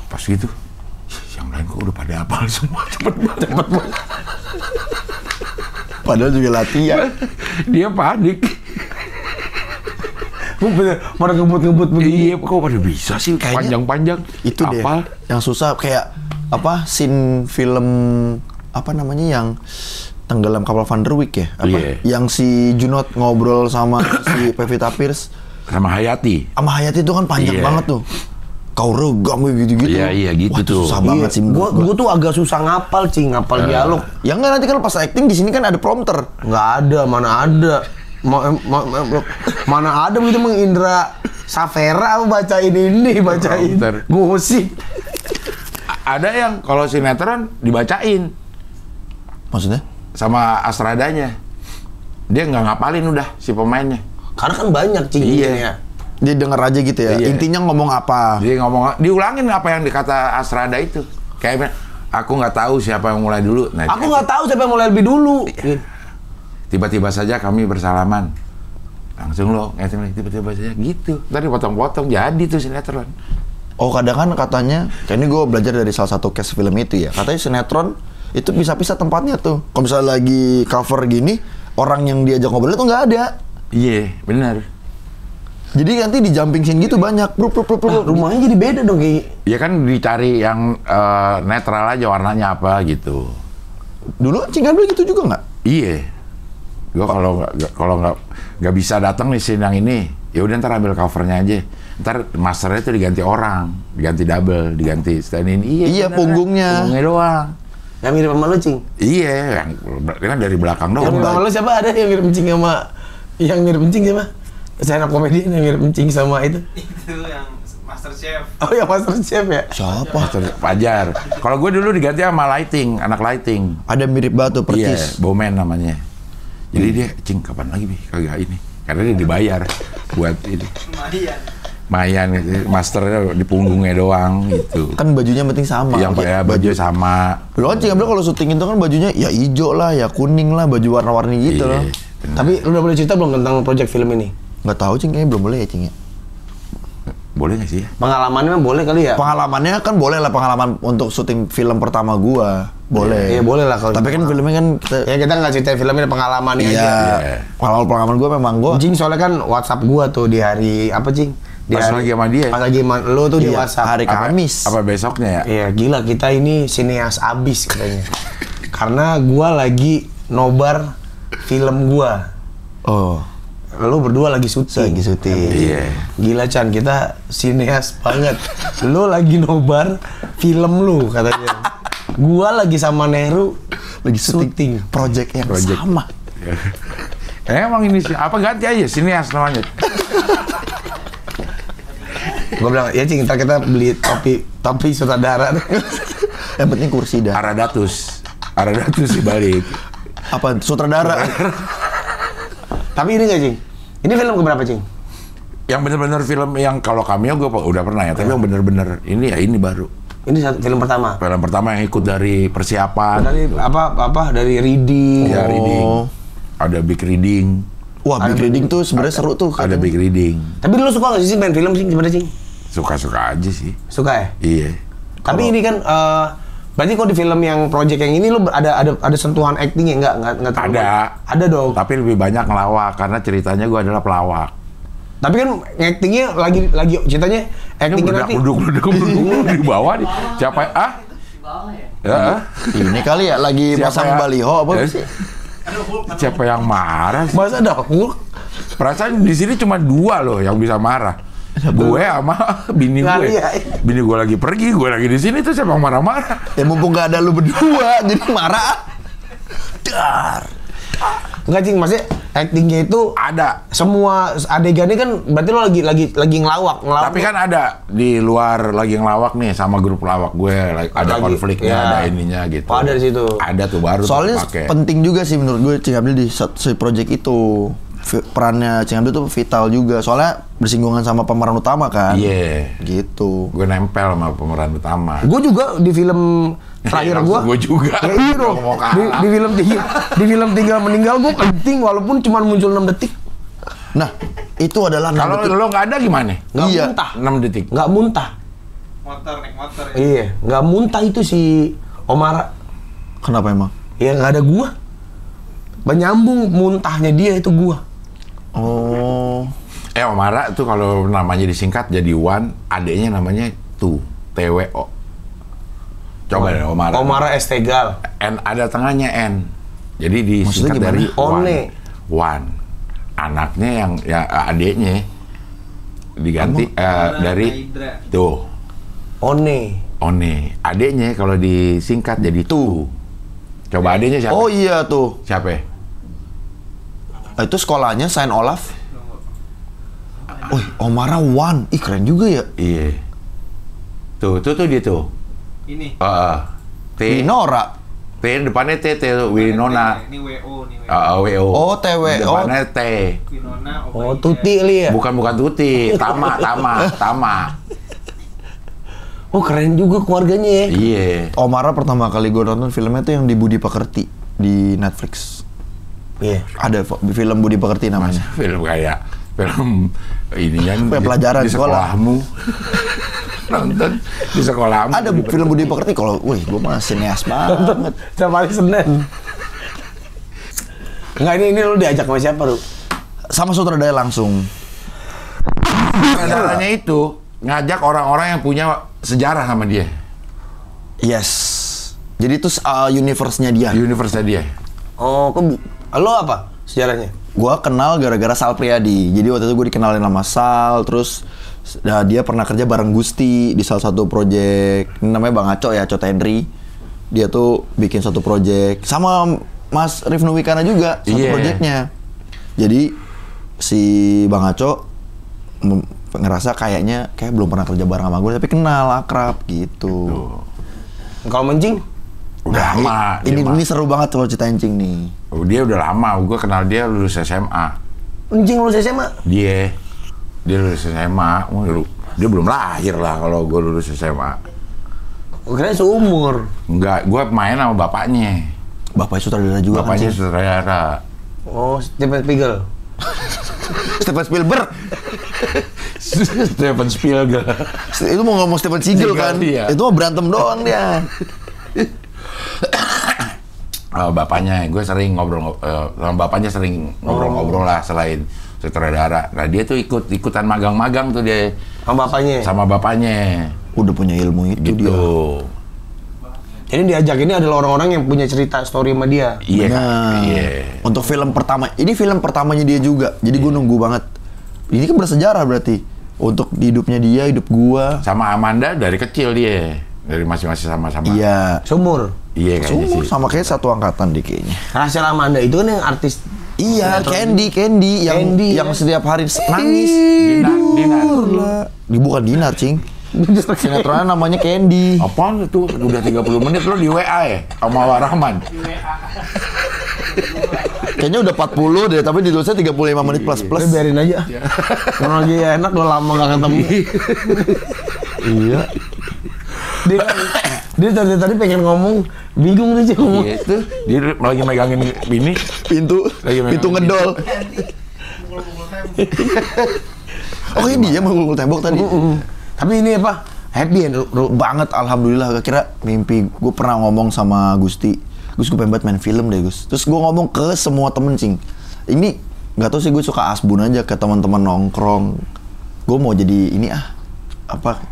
Pas gitu, yang lain kok udah pada hafal semua, cepet banget. Padahal juga latihan. Dia panik. Pada ngebut-ngebut begini. Iya, kok pada bisa sih Kayaknya panjang-panjang. Itu deh, Hafal. yang susah kayak apa scene film apa namanya yang Tenggelam Kapal Van der Wijk ya? Apa? Iya. Yang si Junot ngobrol sama si Pevita Pierce Sama Hayati. sama Hayati itu kan panjang Iya. banget tuh. Kau regam gitu-gitu. Iya, gitu Wah, itu tuh. susah banget sih menurut Gua tuh agak susah ngapal, Cing, ngapal dialog. Ya enggak, nanti kan pas acting di sini kan ada prompter. Nggak ada, mana ada. Mana ada begitu Indra Safera bacain ini, bacain Prompter. gosip. Ada yang kalau sinetron dibacain Maksudnya? sama Astradanya. Dia nggak ngapalin udah si pemainnya. Karena kan banyak, Cing. Iya. ya. Dia denger aja gitu ya. Iya. Intinya ngomong apa? Dia ngomong, diulangin apa yang dikata Astrada itu. Kayak aku nggak tahu siapa yang mulai dulu. Nah, Aku nggak tahu siapa yang mulai lebih dulu. tiba-tiba saja kami bersalaman. langsung lo ngetim tiba-tiba saja gitu. Tadi potong-potong jadi tuh sinetron. Oh kadang kan katanya, kayak ini gue belajar dari salah satu case film itu ya. Katanya sinetron itu pisah-pisah tempatnya tuh. Kalau misalnya lagi cover gini, orang yang diajak ngobrol itu nggak ada. Iya, benar. Jadi nanti di jumping scene gitu banyak. Rumahnya jadi beda dong kayak. Ya kan dicari yang netral aja warnanya apa gitu. Dulu Cing Abdul gitu juga nggak? Iya. Gua kalau nggak bisa datang nih scene yang ini, ya udah ntar ambil covernya aja. Ntar masternya itu diganti orang, diganti double, diganti stand in. Iya, punggungnya doang. Yang mirip sama lu, Cing? Iya, yang kan dari belakang doang. Yang sama lu siapa ada yang mirip Cing sama... Yang mirip Cing siapa? Stand up comedian yang mirip Cing sama itu? Itu yang Master Chef. Oh yang Master Chef ya? siapa? Fajar. Kalau gue dulu diganti sama lighting, anak lighting. Ada mirip batu Iya, percis. Bowman namanya. Jadi dia, Cing kapan lagi Bi? Kagak ini. Karena dia dibayar buat ini. Lumayan. Mayan gitu, masternya di punggungnya doang gitu. Kan bajunya penting sama. Yang pakai baju sama. Dulu kan Cing Abdul kalau syuting itu kan bajunya ya hijau lah, ya kuning lah, baju warna-warni gitu Iya, loh. bener. Tapi lu udah boleh cerita belum tentang project film ini? Nggak tahu Cing, kayaknya belum boleh ya Cing ya. Boleh nggak sih ya? Pengalamannya mah boleh kali ya? Pengalamannya kan boleh lah, pengalaman untuk syuting film pertama gua. Boleh. Iya boleh lah kalau. Tapi kan filmnya kan kita... Ya kita nggak cerita filmnya, pengalamannya Iya. aja. Iya. Pengalaman gua memang gua... Cing soalnya kan WhatsApp gua tuh di hari apa Cing? Di Pas lagi sama dia? Pas lagi sama lu tuh di Iya, WhatsApp. hari Kamis. Apa besoknya ya? Iya gila, kita ini sineas abis katanya. Karena gua lagi nobar film gua. Oh, Lu berdua lagi syuting. lagi syuting. Iya. Gila Chan, kita sineas banget. Lu lagi nobar film lu katanya. Gua lagi sama Nehru Lagi syuting project yang sama. Emang ini sih, apa ganti aja sineas namanya. Gua bilang, ya Cing, ntar kita beli topi sutradara. Yang penting kursi dah. Aradatus dibalik. Apa sutradara? Tapi ini nggak Cing? Ini film keberapa Cing? Yang bener-bener film yang kalau cameo gue udah pernah ya, tapi yang bener-bener ini ya ini baru. Ini film pertama. Film pertama yang ikut dari persiapan. Dari apa? Dari reading. Ya, reading. Ada big reading. Wah, big reading tuh sebenarnya seru tuh. Ada katanya. big reading. Tapi lu suka nggak sih main film Cing sebenarnya Cing? Suka-suka aja sih. Suka ya? Iya. Tapi ini kan berarti kok di film yang project yang ini lu ada sentuhan actingnya nggak terlalu? Ada dong. Tapi lebih banyak ngelawak karena ceritanya gue adalah pelawak. Tapi kan actingnya lagi ceritanya actingnya nanti. Duduk di bawah nih. Siapa? Ah? Di bawah ya? Ya. Ini kali ya lagi Siapa pasang ya? baliho apa Ya. sih? Siapa yang marah sih? Masa ada Hulk? Perasaan di sini cuma 2 loh yang bisa marah. Gue sama bini gue. Iya. Bini gue lagi pergi, gue lagi di sini tuh siapa yang marah-marah? Ya mumpung nggak ada lu berdua, jadi marah. Dar. Enggak Cing, maksudnya actingnya itu Ada. semua adegannya kan berarti lo lagi ngelawak. Tapi kan ada di luar lagi ngelawak nih sama grup lawak gue, ada Lagi, konfliknya, ya. ada ininya gitu. Oh, ada di situ. Ada tuh baru Soalnya pakai. penting juga sih menurut gue Cing Abdul di si project itu. Perannya Cing Abdul tuh vital juga. Soalnya bersinggungan sama pemeran utama kan. Iya. Gitu. Gue nempel sama pemeran utama. Gue juga di film terakhir gue. Gue juga. Ya iya dong. Mau kalah. Di film tinggal meninggal gue penting walaupun cuma muncul 6 detik. Nah, itu adalah Kalau lo nggak ada gimana? Nggak Iya. muntah. 6 detik. Nggak muntah. Naik motor ya? Iya, nggak muntah itu si Omara. Kenapa emang? Ya nggak ada gua. Penyambung muntahnya dia itu gua. Oh. Omara tuh kalau namanya disingkat jadi Wan, adeknya namanya TWO. Coba deh Omara. Omara Estegal. N ada tengahnya N. Jadi disingkat Maksudnya dari gimana? One. Wan. Anaknya yang ya adeknya diganti dari Hydra. tuh One. One. Adeknya kalau disingkat jadi Tu. Coba adeknya siapa? Oh iya tuh. Siapa? Itu sekolahnya Saint Olaf. Wih, Omara One. Ih, keren juga ya. Iya. Tuh dia tuh. Ini. T. Winora. T depannya T Winona. Ini WO nih. WO. Oh, TWO. Depannya T. Winona. Oh, Tuti kali ya. Bukan Tuti, Tama. Oh, keren juga keluarganya ya. Iya. Omara pertama kali gue nonton filmnya tuh yang di Budi Pekerti di Netflix. Iya. Ada film Budi Pekerti namanya. Film kayak film ini kan Kayak pelajaran di sekolah. sekolahmu. Nonton di sekolahmu. Ada film Budi Pekerti kalau, wih, gue mah sineas banget. Tiap hari Senin. Enggak, ini lu diajak sama siapa, Ru? Sama sutradara langsung. Sutradaranya itu ngajak orang-orang yang punya sejarah sama dia. Yes. Jadi itu universe-nya dia. Universe-nya dia. Oh, lo apa sejarahnya? Gua kenal gara-gara Sal Priadi. Jadi waktu itu gue dikenalin sama Sal, terus dia pernah kerja bareng Gusti di salah satu project. Ini namanya Bang Aco ya, Aco Henry. Dia tuh bikin satu project sama Mas Rifnu Wikana juga satu Iya. projectnya. Jadi si Bang Aco ngerasa kayak belum pernah kerja bareng sama gue, tapi kenal, akrab gitu. Kalau mencing? Udah lama. Ini dia mah. seru banget kalau cerita Encing nih. Dia udah lama. Gue kenal dia lulus SMA. Mencing lulus SMA? Dia lulus SMA. Dia belum lahir lah kalau gue lulus SMA. Kira seumur. Enggak, gue main sama bapaknya. Bapaknya sutradara juga Bapaknya kan, Cing? sutradara. Oh, Steven Spiegel. Steven Spielberg. Steven Spielberg. Itu mau ngomong Steven Seagal kan? Iya. Itu mah berantem doang dia. Bapaknya, gue sering ngobrol sama bapaknya, sering ngobrol-ngobrol lah selain sutradara. Nah dia tuh ikutan magang-magang tuh dia Sama bapaknya. sama bapaknya. Udah punya ilmu itu Gitu. dia. Jadi diajak ini adalah orang-orang yang punya cerita story sama dia. Iya kan? Nah, Iya. untuk film pertama, ini film pertamanya dia juga. Jadi gue nunggu banget. Ini kan bersejarah berarti. Untuk hidupnya dia, hidup gua. Sama Amanda dari kecil dia. Dari masing-masing sama-sama. Iya. Seumur. Iya kayaknya Sumur sih. sama kayak satu angkatan deh kayaknya. Rachel Amanda itu kan yang artis. Iya, sinetron. Candy yang Candy, yang ya. setiap hari nangis. Dinar. Bukan Dinar, Cing. Sinetronnya namanya Candy. Apaan itu? Udah 30 menit lo di WA ya? Sama Warahman. Kayaknya udah 40 deh, tapi ditulisnya 35 menit plus. Udah biarin aja. Kalau lagi enak udah lama gak ketemu. Iya. Dia dari tadi pengen ngomong, bingung tuh sih ngomong. Iya itu. Dia lagi megangin ini. Pintu Lagi megang pintu ngedol. Oh ini dia mengulur tembok tadi. Tapi ini apa? Happy ya, Banget, alhamdulillah. Gak kira mimpi. Gue pernah ngomong sama Gusti. Gus, gue pengen banget main film deh, Gus. Terus gue ngomong ke semua temen, Cing. Ini nggak tahu sih, gue suka asbun aja ke teman-teman nongkrong. Gue mau jadi ini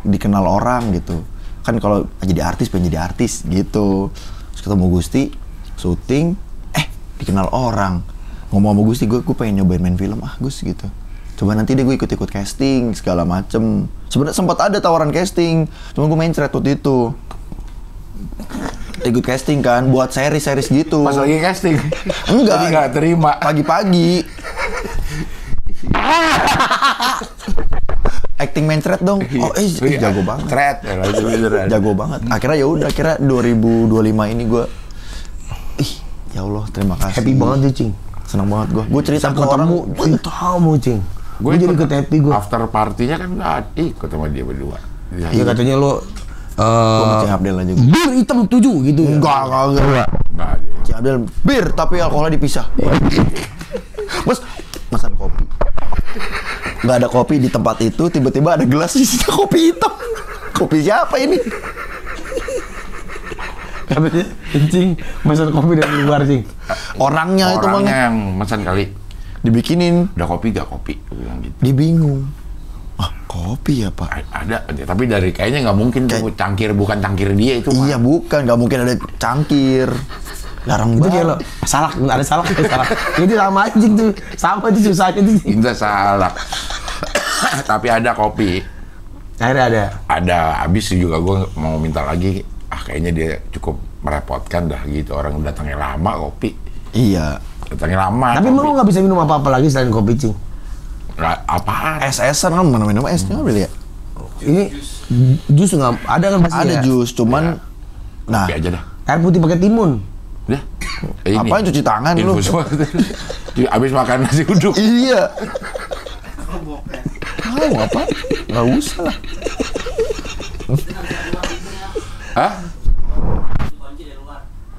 dikenal orang gitu. Kan kalau jadi artis pengen jadi artis gitu. Terus ketemu Gusti, syuting, dikenal orang. Ngomong sama Gusti, gue pengen nyobain main film Gus gitu. Coba nanti deh gue ikut-ikut casting segala macem. Sebenarnya sempat ada tawaran casting, cuma gue main thread waktu itu. Ikut casting kan, buat series gitu. Pas lagi casting. Enggak. Jadi nggak terima. Pagi-pagi. Acting main thread dong. Oh, jago banget. Thread. Jago banget. Akhirnya ya udah, akhirnya 2025 ini gue, ya Allah, terima kasih. happy banget tuh, Cing. Senang banget gue. Gue cerita ke Ketemu, orang. tahu Cing. Gue jadi ikut happy gue. After partinya kan nggak ikut sama dia berdua. Iya katanya lo Gue sama Cing Abdel aja. bir hitam 7 gitu ya. Enggak. Nggak ada. Cing Abdel, bir tapi alkoholnya dipisah. Mas, pesan kopi. Nggak ada kopi di tempat itu, tiba-tiba ada gelas isinya kopi hitam. Kopi siapa ini? Katanya, Cing, pesan kopi dari luar, Cing. Orangnya itu Orangnya mah yang pesan kali. dibikinin. Udah kopi gak kopi? Gue bilang gitu. Dia bingung. Kopi ya Pak? Ada, tapi dari kayaknya nggak mungkin tuh cangkir, bukan cangkir dia itu. Iya bukan, nggak mungkin ada cangkir. Larang Itu kayak lo, banget. salak, ada salak, ada salak. Itu sama anjing tuh, sama itu susahnya tuh. Cing. Indah salah. Tapi ada kopi. Akhirnya ada. Ada, habis juga gue mau minta lagi. Kayaknya dia cukup merepotkan dah gitu. Orang datangnya lama kopi. Iya. Datangnya lama. Tapi emang lo nggak bisa minum apa-apa lagi selain kopi, Cing? Apaan? Es-esan kan mana minum esnya Bil ya? Ini jus nggak ada kan pasti Ada ya? jus, cuman nah, Kopi aja dah. Air putih pakai timun. Udah. Ini. Apaan cuci tangan lu? Infus. Abis makan nasi uduk. Iya. Tahu apa? Nggak usah lah. Hah?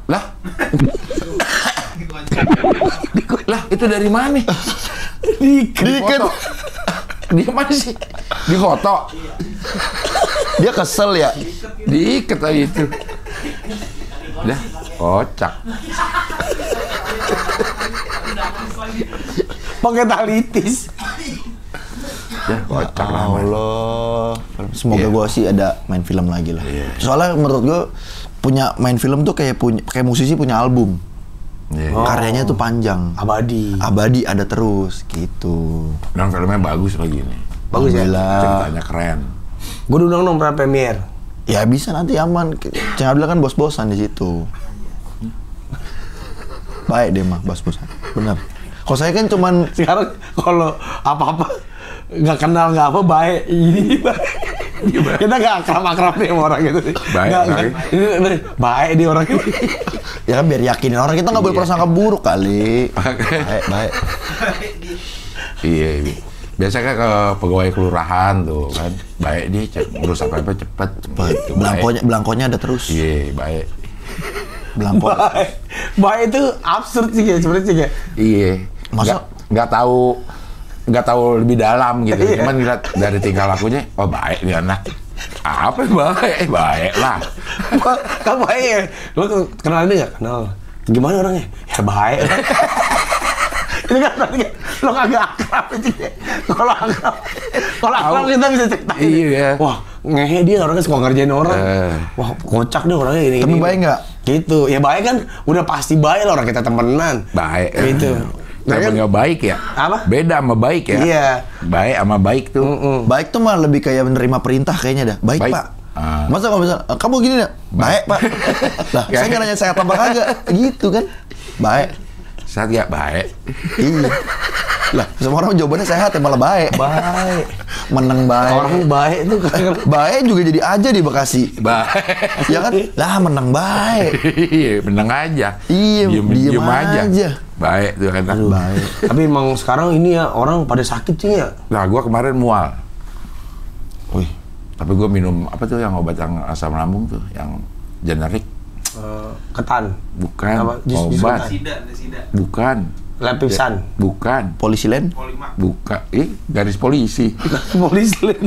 Lah? itu dari mana? Diikat. Dia masih di foto. Dia kesel ya. Diikat aja itu. Dah, kocak. Pakai talitis. Ya, kocak lah. Allah. Semoga Iya. gua sih ada main film lagi lah. Iya. Soalnya menurut gua punya main film tuh kayak musisi punya album. Iya. Karyanya tuh panjang. Abadi ada terus gitu. Dan filmnya bagus lagi nih. Bagus ya? Alhamdulillah. Ceritanya keren. Gue diundang dong pernah premier. Ya bisa nanti aman. Ceng Abdullah kan bos-bosan di situ. Baik dia mah bos-bosan. Bener. Kalau saya kan cuman Sekarang kalau apa-apa nggak kenal nggak apa baik ini baik. Kita nggak akrab-akrab nih sama orang gitu. Baik, Nggak, baik. ini baik dia orang ini. ya kan biar yakinin orang kita nggak boleh Iya. prasangka buruk kali. Baik. Iya. Biasanya ke pegawai kelurahan tuh kan. Baik dia ngurus apa-apa cepet. Gitu, Belangkonya ada terus. Iya, baik. Belangko. Baik itu absurd sih ya sebenarnya sih ya. Iya. Masa- nggak tahu lebih dalam gitu. Iya. Cuman lihat dari tingkah lakunya, oh baik nih anak. Apa yang baik? Baik lah. Kan baik ya. Lo kenal dia nggak? Kenal. Gimana orangnya? Ya baik. Ini kan berarti kan lo kagak akrab itu ya. Kalau akrab kita bisa ceritain. Iya. Wah, ngehe dia orangnya suka ngerjain orang. Wah, kocak deh orangnya ini. Tapi baik nggak? Gitu. Ya baik kan udah pasti baik lah orang kita temenan. Baik. Gitu. Nah, Kenapa kan- nggak baik ya? Apa? Beda sama baik ya? Iya. Baik sama baik tuh. Baik tuh mah lebih kayak menerima perintah kayaknya dah. Baik, Baik. Pak. Ah. Masa kalau misalnya, kamu gini dah? Baik, Pak. Lah, saya nggak nanya sehat apa kagak. Gitu kan. Baik. Saat ya baik. Iya. Lah, semua orang jawabannya sehat ya malah baik. Baik. Menang baik. Orang baik itu kan. Baik juga jadi aja di Bekasi. Baik. Ya kan? Lah menang baik. Iya, menang aja. Iya, diem aja. Baik tuh kan. Baik. Tapi emang sekarang ini ya orang pada sakit sih ya. Nah, gua kemarin mual. Wih, Tapi gua minum apa tuh yang obat yang asam lambung tuh, yang generik. Ketan. Bukan. Apa? Jus Obat. ketan. Sida. Bukan. Lepisan. Bukan. polisi lain? Polimak. Bukan. Garis polisi. Polisi len.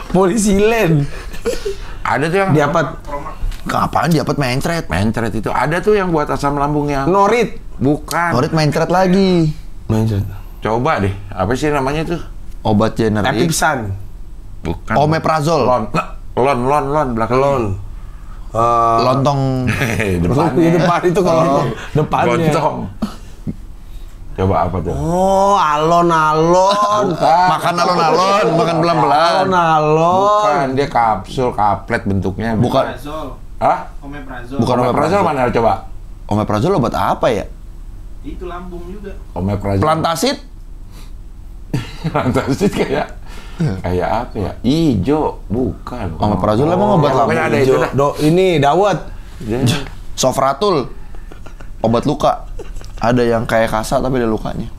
Polisi len. Ada tuh yang Dapat Kapan dia dapat mencret? mencret itu. Ada tuh yang buat asam lambung yang norit. bukan. Norit mencret lagi. Mencret. Coba deh. Apa sih namanya tuh? Obat generik. Epipsan. Bukan. Omeprazol. Lon belakang Lon. Lontong. Di Depannya. depan itu kalau depannya. Gontong. Coba apa tuh? Oh, alon-alon. Makan alon-alon, makan pelan-pelan. Alon-alon. Bukan, dia kapsul, kaplet bentuknya. Bukan. Omeprazol. Hah? Omeprazol. Bukan Omeprazol mana coba? Omeprazol obat apa ya? Itu lambung juga. Omeprazol. Plantasid? Plantasid kayak apa ya? Ijo, bukan. Omeprazol emang obat Pokoknya lambung ada itu dah. Ini dawet. Sofratul. Obat luka. Ada yang kayak kasa tapi ada lukanya.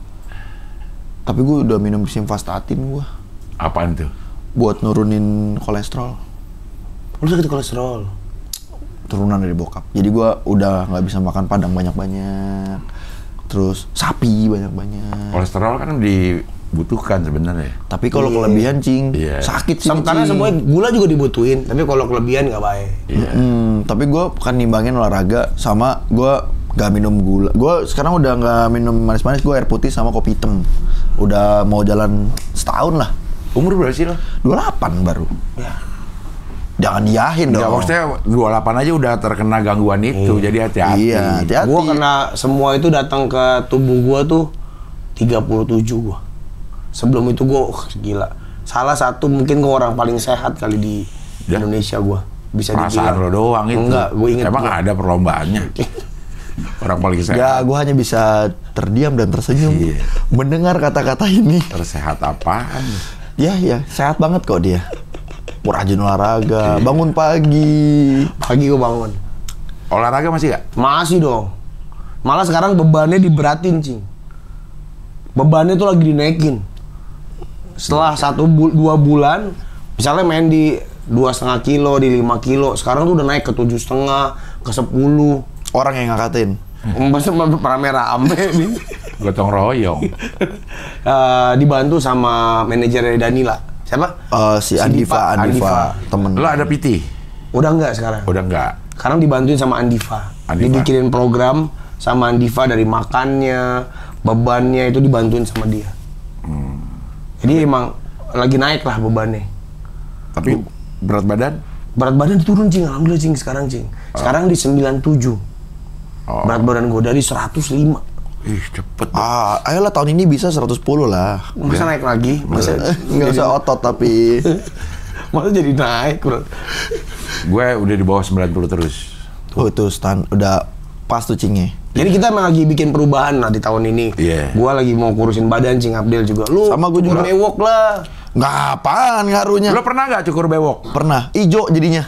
Tapi gue udah minum simvastatin gue. Apaan tuh? Buat nurunin kolesterol. Lu sakit kolesterol. Turunan dari bokap. Jadi gue udah nggak bisa makan padang banyak-banyak. Terus sapi banyak-banyak. Kolesterol kan dibutuhkan sebenarnya. Tapi kalau kelebihan cing, Iya. sakit sih. Karena Cing. semua gula juga dibutuhin, tapi kalau kelebihan nggak baik. Iya. Tapi gue kan nimbangin olahraga sama gue gak minum gula. Gue sekarang udah gak minum manis-manis. Gue air putih sama kopi hitam. Udah mau jalan setahun lah. Umur berapa sih lo? 28 baru. Ya. Jangan diahin dong. Ya maksudnya 28 aja udah terkena gangguan itu, jadi hati-hati. Iya, hati-hati. Gua kena semua itu datang ke tubuh gua tuh 37 gua. Sebelum itu gua gila. Salah satu mungkin gua orang paling sehat kali di Ya. Indonesia gua. Bisa Perasaan lo dibilang. doang itu. Enggak, gua inget Emang gua. ada perlombaannya. Orang paling sehat. Ya, gue hanya bisa terdiam dan tersenyum Iya. mendengar kata-kata ini. Tersehat apaan? Ya, sehat banget kok dia. Rajin olahraga, Iya. bangun pagi. Pagi gua bangun. Olahraga masih gak? Masih dong. Malah sekarang bebannya diberatin, Cing. Bebannya tuh lagi dinaikin. Setelah 1-2 bulan, misalnya main di 2,5 kilo, di 5 kilo, sekarang tuh udah naik ke 7,5, ke 10. Orang yang ngangkatin. Maksudnya para merah ambe nih. Gotong royong. Dibantu sama manajernya Danila. Siapa? Si Andifa, temen. Lo ada PT? Udah enggak sekarang. Udah enggak. Sekarang dibantuin sama Andifa. Andifa. Dibikinin program sama Andifa dari makannya, bebannya itu dibantuin sama dia. Jadi emang lagi naik lah bebannya. Tapi berat badan? Berat badan turun, Cing. Alhamdulillah, Cing. Sekarang, Cing. Sekarang di 97. Berat badan gue dari 105. Ih, cepet. Ayolah tahun ini bisa 110 lah. Masa naik lagi? Masa Nggak usah otot tapi. Masa jadi naik, bro? Gue udah di bawah 90 terus. Oh itu udah pas tuh Cingnya. Jadi kita emang lagi bikin perubahan lah di tahun ini. Iya. Gua lagi mau kurusin badan, Cing. Abdel juga. Lu Sama gua juga. mewok lah. Nggak apaan ngaruhnya. Lo pernah nggak cukur bewok? Pernah. Ijo jadinya.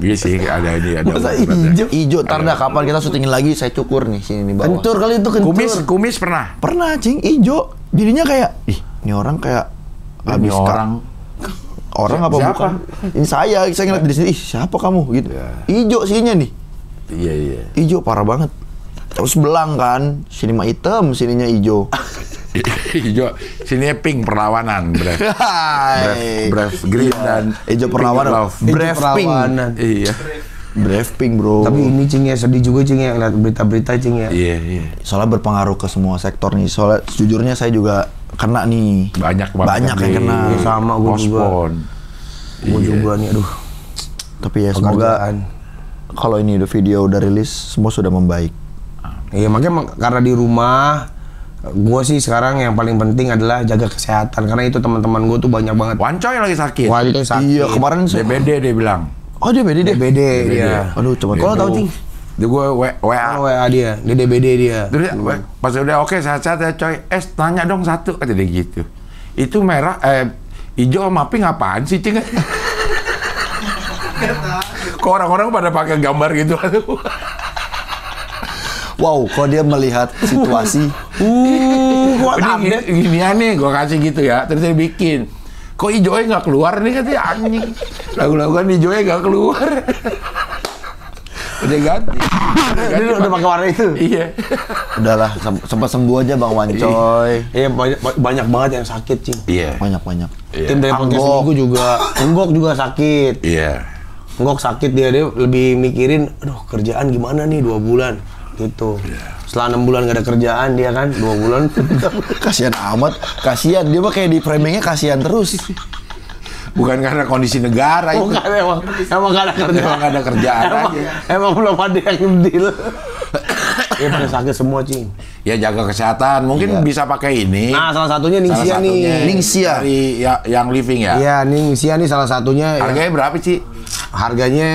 Iya sih, ada ini, ada. Masa obatnya. Ijo, ntar dah kapan kita syutingin lagi saya cukur nih sini nih bawah. Kentur kali itu, kentur. Kumis pernah? Pernah Cing, ijo. Jadinya kayak, ini orang kayak Ini orang apa Siapa? bukan? Ini saya ngeliat di sini, ih siapa kamu gitu. Ijo sininya nih. Iya. Ijo parah banget. Terus belang kan, sini mah hitam, sininya ijo. Hijau, sini pink perlawanan, Brave green dan Ijo perlawanan. love. Brave pink. Perlawanan. Iya. Brave pink bro. Tapi ini, Cing, ya sedih juga, Cing, ya ngeliat berita-berita, Cing, ya. Iya. Soalnya berpengaruh ke semua sektor nih. Soalnya sejujurnya saya juga kena nih. Banyak yang kena. Iya, sama gua juga. Postpone. Gue juga nih, aduh. Tapi ya semoga Pekerjaan. kalau ini udah video udah rilis semua sudah membaik. Iya, makanya karena di rumah, gue sih sekarang yang paling penting adalah jaga kesehatan. Karena itu teman-teman gue tuh banyak banget. Wancoy lagi sakit. Wah, itu sakit. Iya kemarin DBD dia bilang. Oh dia beda deh. DBD dia. Aduh coba. Kau tahu, Cing? Dia gue WA. Oh, WA dia DBD dia. Terus pas udah oke sehat-sehat ya coy. Tanya dong satu kata dia gitu. Itu merah hijau sama pink apaan sih Cing? Kok orang-orang pada pakai gambar gitu? Wow, kok dia melihat situasi. Gini aneh, gue kasih gitu ya. Terus dia bikin. Kok hijaunya nggak keluar nih katanya anjing. Lagu-lagu kan hijaunya nggak keluar. Udah ganti. Dia udah pakai warna itu. Iya. Udahlah, sempat sembuh aja Bang Wancoy. Iya, banyak banget yang sakit, Cing. Iya. Banyak. Tim dari podcast Anggok. Minggu juga. Enggok juga sakit. Iya. Enggok sakit dia lebih mikirin, aduh kerjaan gimana nih 2 bulan gitu. Setelah 6 bulan gak ada kerjaan dia kan 2 bulan. Kasihan amat. Kasihan dia mah kayak di framingnya kasihan terus. Bukan karena kondisi negara itu. Bukan, emang gak ada kerjaan. Emang gak ada kerjaan aja. Emang belum ada yang deal. Ya pada sakit semua, Cing. Ya jaga kesehatan. Mungkin bisa pakai ini. Nah, salah satunya Ningxia nih. Ningxia. Dari yang living ya. Iya, Ningxia nih salah satunya. Harganya berapa sih? Harganya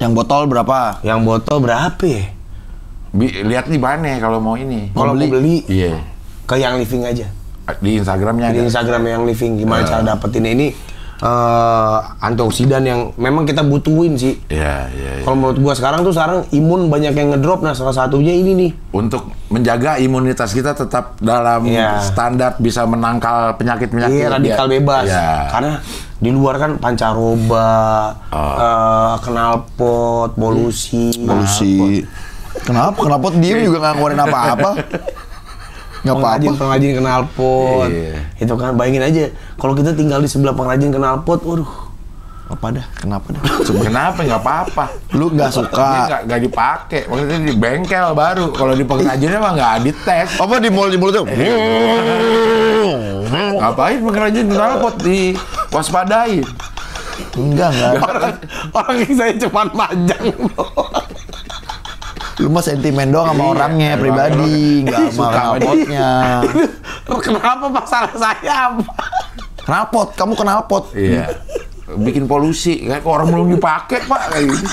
Yang botol berapa? yang botol berapa ya? Lihat di mana kalau mau ini. Kalau mau beli Iya. ke yang living aja. Di Instagramnya Di ada. Instagram yang living gimana cara dapetin ini antioksidan yang memang kita butuhin sih. Iya. Kalau menurut gua sekarang imun banyak yang ngedrop. Nah, salah satunya ini nih. Untuk menjaga imunitas kita tetap dalam Iya. standar bisa menangkal penyakit-penyakit. Iya, radikal bebas. Iya. Karena di luar kan pancaroba, knalpot, polusi. Kenapa? Kenapa diem juga nggak ngeluarin apa-apa? Nggak apa-apa. Pengrajin knalpot. Iya. Itu kan bayangin aja kalau kita tinggal di sebelah pengrajin knalpot, waduh. Apa dah? Kenapa dah? Kenapa nggak apa-apa? Lu nggak Dia suka? nggak dipakai. Maksudnya di bengkel baru. Kalau di pengrajinnya mah nggak dites. Apa di mall tuh? Ngapain pengrajin knalpot diwaspadain? Enggak. Orang yang saya cuma majang. Lu mah sentimen doang sama Iya, orangnya emang pribadi, nggak sama suka sama knalpotnya. Kenapa masalah saya apa? Knalpot, kamu knalpot. Iya. Bikin polusi. Kayak orang belum dipakai pak. Kayak gitu.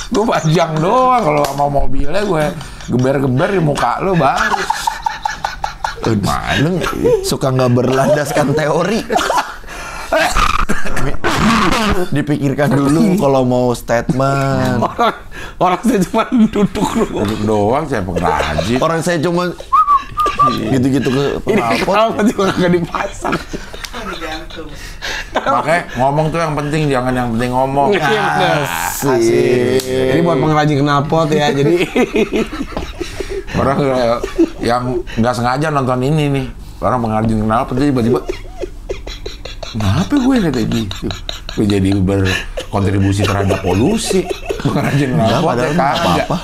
Gue pajang doang. Kalau sama mobilnya gue geber-geber di muka lo baru. Lu suka nggak berlandaskan teori. Dipikirkan dulu kalau mau statement. Orang saya cuma duduk doang. Duduk doang saya pengrajin. Orang saya cuma gitu-gitu ke Ini knalpot. kenapa juga nggak dipasang? Makanya ngomong tuh yang penting, jangan yang penting ngomong. Iya, bener. Asik. Ini buat pengrajin knalpot ya. Jadi Orang yang nggak sengaja nonton ini nih, orang pengrajin knalpot tiba-tiba, kenapa gue kata gitu? Gue jadi berkontribusi terhadap polusi. Pengrajin knalpot ya kagak. apa-apa.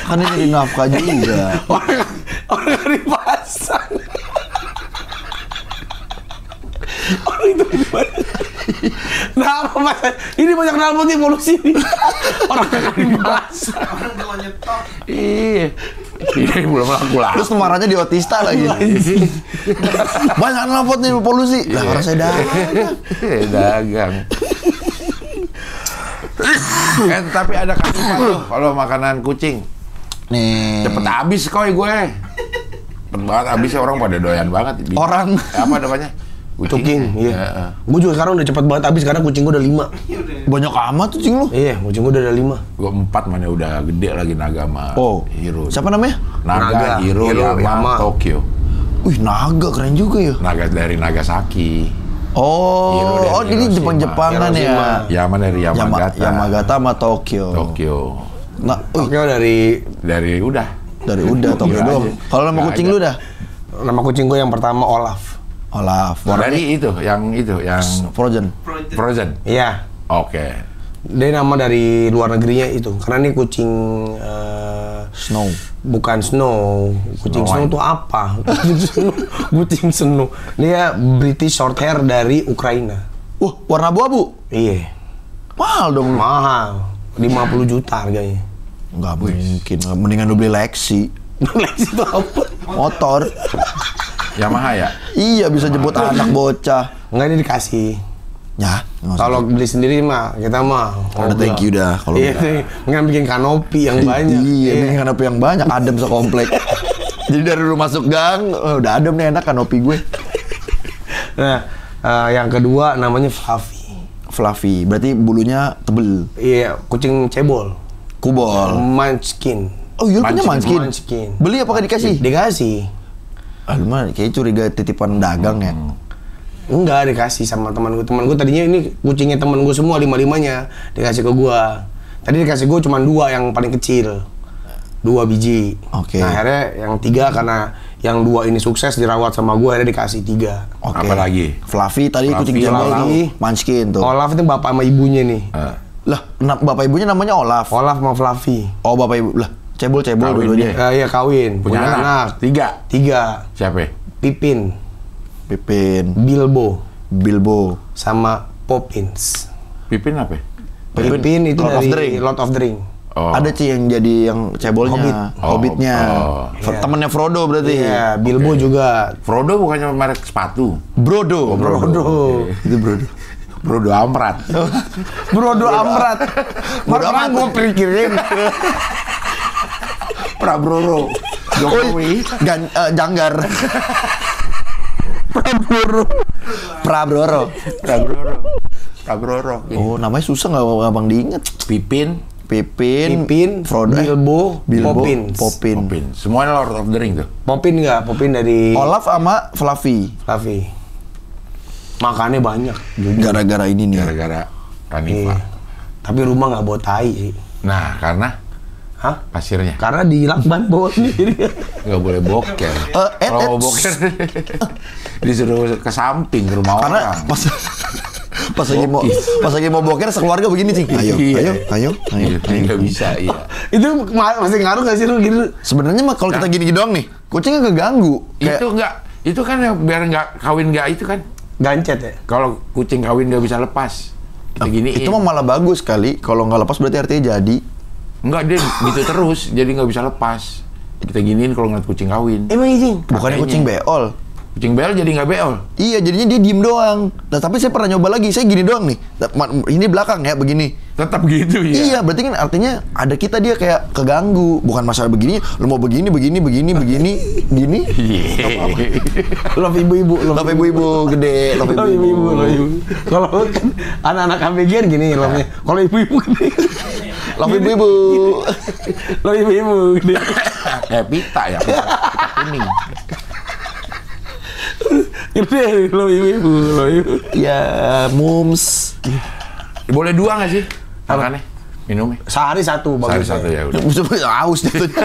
Kan ini jadi nafkah juga. Orang dipasang. Orang itu dipasang. Nah apa mas? Ini banyak knalpot nih polusi nih. Orang yang dipasang. Orang cuma nyetok. Iya. Ini belum laku lah. Terus kemarannya di Otista lagi. Banyak knalpot nih polusi. Lah orang saya dagang. Tapi ada kasihan tuh kalau makanan kucing. nih. Cepet habis koy gue. Cepet banget habisnya, orang pada doyan banget. Orang. Apa namanya? Kucing, iya. Gue juga sekarang udah cepet banget habis karena kucing gue udah 5. Banyak amat tuh cing lu. Iya, kucing gue udah ada 5. Gue 4 mana udah gede lagi, Naga sama Hiro. Siapa namanya? Naga, Hiro, Yama, Tokyo. Wih, Naga keren juga ya. Naga dari Nagasaki. Oh, Hiro dari ini Hiroshima. Jepang-Jepangan ya. Yama dari Yamagata. Yamagata sama Tokyo. Tokyo. Nah, Tokyo dari Dari udah Tokyo Udah doang. aja. Kalau nama Nggak kucing ada. lu dah? nama kucing gue yang pertama Olaf. Olaf. Dari itu yang Frozen. Frozen. Iya. Oke. Dia nama dari luar negerinya itu. Karena ini kucing Snow. bukan snow. Kucing Snow snow itu apa? Kucing snow. Dia British Shorthair dari Ukraina. Wah, warna abu-abu. Iya. Mahal dong. Mahal. 50 juta harganya. Nggak mungkin. Mendingan lu beli Lexi. Lexi itu apa? Motor. Yamaha ya? Iya, bisa jemput anak bocah. Enggak, ini dikasih. Ya, nggak usah. Kalau beli sendiri mah kita mah. Ada thank you dah kalau Iya, mendingan bikin kanopi yang banyak. Iya, ini kanopi yang banyak, adem sekomplek. Jadi dari lu masuk gang, udah adem nih, enak kanopi gue. Nah, yang kedua namanya Fluffy. Fluffy, berarti bulunya tebel. Iya, kucing cebol. Kubol. Munchkin. Oh iya, punya Munchkin. Munchkin. Beli apakah dikasih? Dikasih. Ah, lu mah kayaknya curiga titipan dagang ya. Enggak, dikasih sama teman gue. Teman gue tadinya ini kucingnya teman gue semua, 5-5-nya dikasih ke gue. Tadi dikasih gue cuma 2 yang paling kecil. 2 biji. Oke. Nah, akhirnya yang 3 karena yang 2 ini sukses dirawat sama gue, akhirnya dikasih 3. Oke. Apa lagi? Fluffy tadi Fluffy, kucing cebol Olaf. tuh. Munchkin tuh. Olaf itu bapak sama ibunya nih. Lah, bapak ibunya namanya Olaf. Olaf sama Fluffy. Oh, bapak ibu. Lah, cebol-cebol Kawin dua-duanya. dia. Iya, kawin. Punya anak? 3. 3. Siapa? Pipin, Pipin, Bilbo, Bilbo. sama Poppins. Pipin apa? Pipin itu Lord of dari the Ring. Lord of the Ring. Oh. Ada Ci yang jadi yang cebolnya, Hobbit. Hobbitnya. Oh. Iya. Temennya Frodo berarti. Iya, Bilbo juga. Frodo bukannya merek sepatu? Brodo. Frodo. Itu Brodo. Frodo Amrat. Brodo Amrat. Makanya gue pikirin. Prabroro. Jokowi. Janggar. Prabroro. Prabroro. Oh, namanya susah nggak gampang diinget. Pipin. Pipin, Frodo, Bilbo, Poppins. Popin. Pipin. Semuanya Lord of the Ring tuh. Poppin nggak? Poppin dari Olaf sama Fluffy. Fluffy. Makannya banyak. Gara-gara ini nih. Gara-gara Kanifa. Iya. Tapi rumah nggak bawa tai sih. Nah, karena Hah? pasirnya Karena di lakban bawa sendiri. nggak boleh boker. Kalau mau boker disuruh ke samping ke rumah Karena orang. pas lagi mau boker sekeluarga begini cing. Ayo, Iya. ayo. Nggak bisa, iya. Itu masih ngaruh nggak sih lu gitu? Sebenarnya mah kalau kita gini doang nih, kucingnya keganggu. Itu enggak, itu kan ya biar nggak kawin nggak itu kan. Gancet ya? Kalau kucing kawin nggak bisa lepas, kita giniin. Itu mah malah bagus kali. Kalau nggak lepas berarti artinya jadi. Enggak, dia gitu terus, jadi nggak bisa lepas. Kita giniin kalau ngeliat kucing kawin. Emang izin? Bukannya Katanya. kucing beol. Kucing beol jadi nggak beol. Iya, jadinya dia diem doang. Nah, tapi saya pernah nyoba lagi. Saya gini doang nih. Ini belakang ya, begini. Tetap gitu ya. Iya, berarti kan artinya ada kita dia kayak keganggu. Bukan masalah begini, lu mau begini, gini. Iya. Love ibu-ibu. Love ibu-ibu gede, love Love ibu-ibu. ibu-ibu. Kalau kan anak-anak ABG gini love-nya. Kalau ibu-ibu gede. Love ibu-ibu. Love ibu-ibu gede. Kayak pita ya, pita kuning. Gede, love ibu-ibu. Love ibu. Ya, mums. Boleh 2 nggak sih makannya? minumnya? Sehari satu Sehari bagus. satu ya udah. Aus jatuhnya.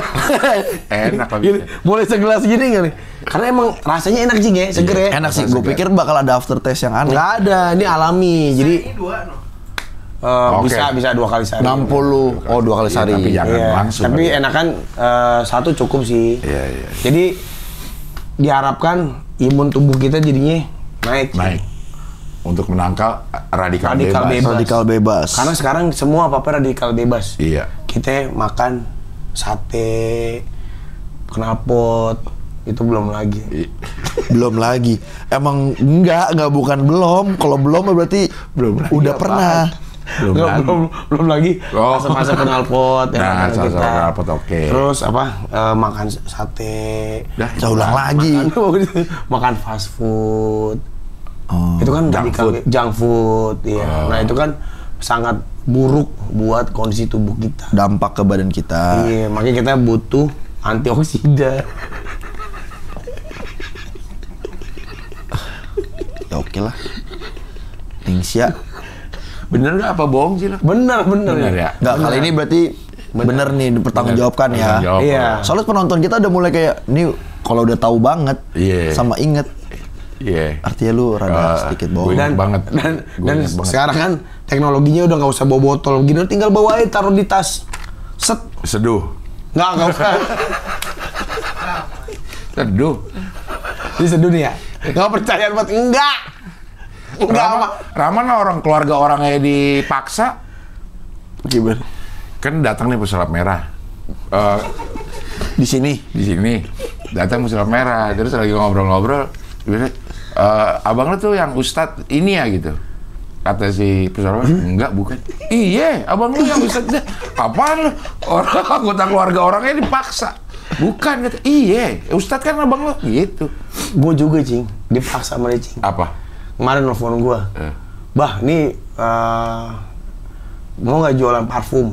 Enak lah Gini, bisa. boleh segelas gini nggak nih? Karena emang rasanya enak sih ya, seger ya. Enak sih, gue pikir bakal ada aftertaste yang aneh. Nggak ada, ini alami. Jadi Ini dua no. Oke. bisa 2 kali sehari. 60, oh 2 kali sehari. Tapi jangan Iya, langsung. tapi aja. enakan satu cukup sih. Iya, iya. Jadi diharapkan imun tubuh kita jadinya naik. Naik. Untuk menangkal radikal, Radikal bebas. Radikal bebas. Karena sekarang semua apa-apa radikal bebas. Iya. Kita makan sate, knalpot, itu belum lagi. Belum lagi. Emang enggak bukan belum. Kalau belum berarti Belum lagi udah apaan? pernah. Belum lagi Oh. masa-masa knalpot ya Nah, makanan masa-masa kita. knalpot, oke. Terus apa makan sate, Dah, Saya ulang lagi. makan fast food. Oh. Itu kan Junk radikal food. junk food, iya. Oh. Nah, itu kan sangat buruk buat kondisi tubuh kita. Dampak ke badan kita. Iya, makanya kita butuh antioksida. Ya oke lah. Ningsya. Bener nggak apa bohong sih lo? Bener Bener ya? Enggak, kali ini berarti bener nih dipertanggungjawabkan ya. Bertanggung jawab. Iya. Soalnya penonton kita udah mulai kayak nih kalau udah tahu banget Iya. sama inget Iya. artinya lu rada sedikit bohong. gue ingat banget. Dan Gue ingat banget. sekarang kan teknologinya udah nggak usah bawa botol gini, tinggal bawa aja taruh di tas. Set. Seduh. Nggak usah. Seduh. Ini seduh nih ya. Nggak percaya banget. Enggak. Raman orang keluarga orangnya dipaksa. Gimana? Kan datang nih pesulap merah. Di sini. Di sini datang pesulap merah. Terus lagi ngobrol-ngobrol. Biasanya, abang lu tuh yang ustadz ini ya gitu. Kata si pesulap merah, enggak bukan. Iya, abang lu yang ustadz. Apaan lu? Orang anggota keluarga orangnya dipaksa. Bukan, kata. Iya, ustadz kan abang lu. Gitu. Gue juga, Cing. Dipaksa sama dia, Cing. Apa? Kemarin nelfon gue. Bah, nih mau nggak jualan parfum?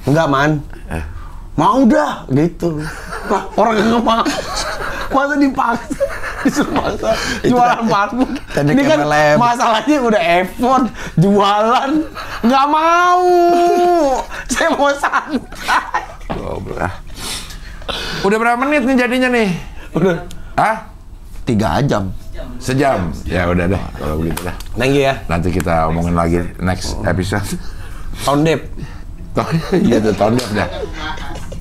Enggak, Man. Mau dah, gitu. Nah, orang nggak mau. Masa dipaksa? Disuruh paksa jualan parfum. teknik Ini kan MLM. masalahnya udah effort, jualan. Nggak mau. Saya mau santai. Goblok. Udah berapa menit nih jadinya nih? Udah. Hah? 3 jam. Sejam? Ya udah deh, kalau begitu dah. Thank you ya. Nanti kita omongin lagi next episode. Tondep. Iya tuh Tondef dah.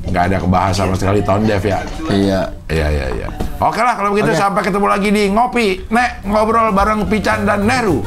Nggak ada kebahas sama sekali Tondef ya. Iya. Iya. Oke lah kalau begitu sampai ketemu lagi di Ngopi Nek Ngobrol bareng Pican dan Neru.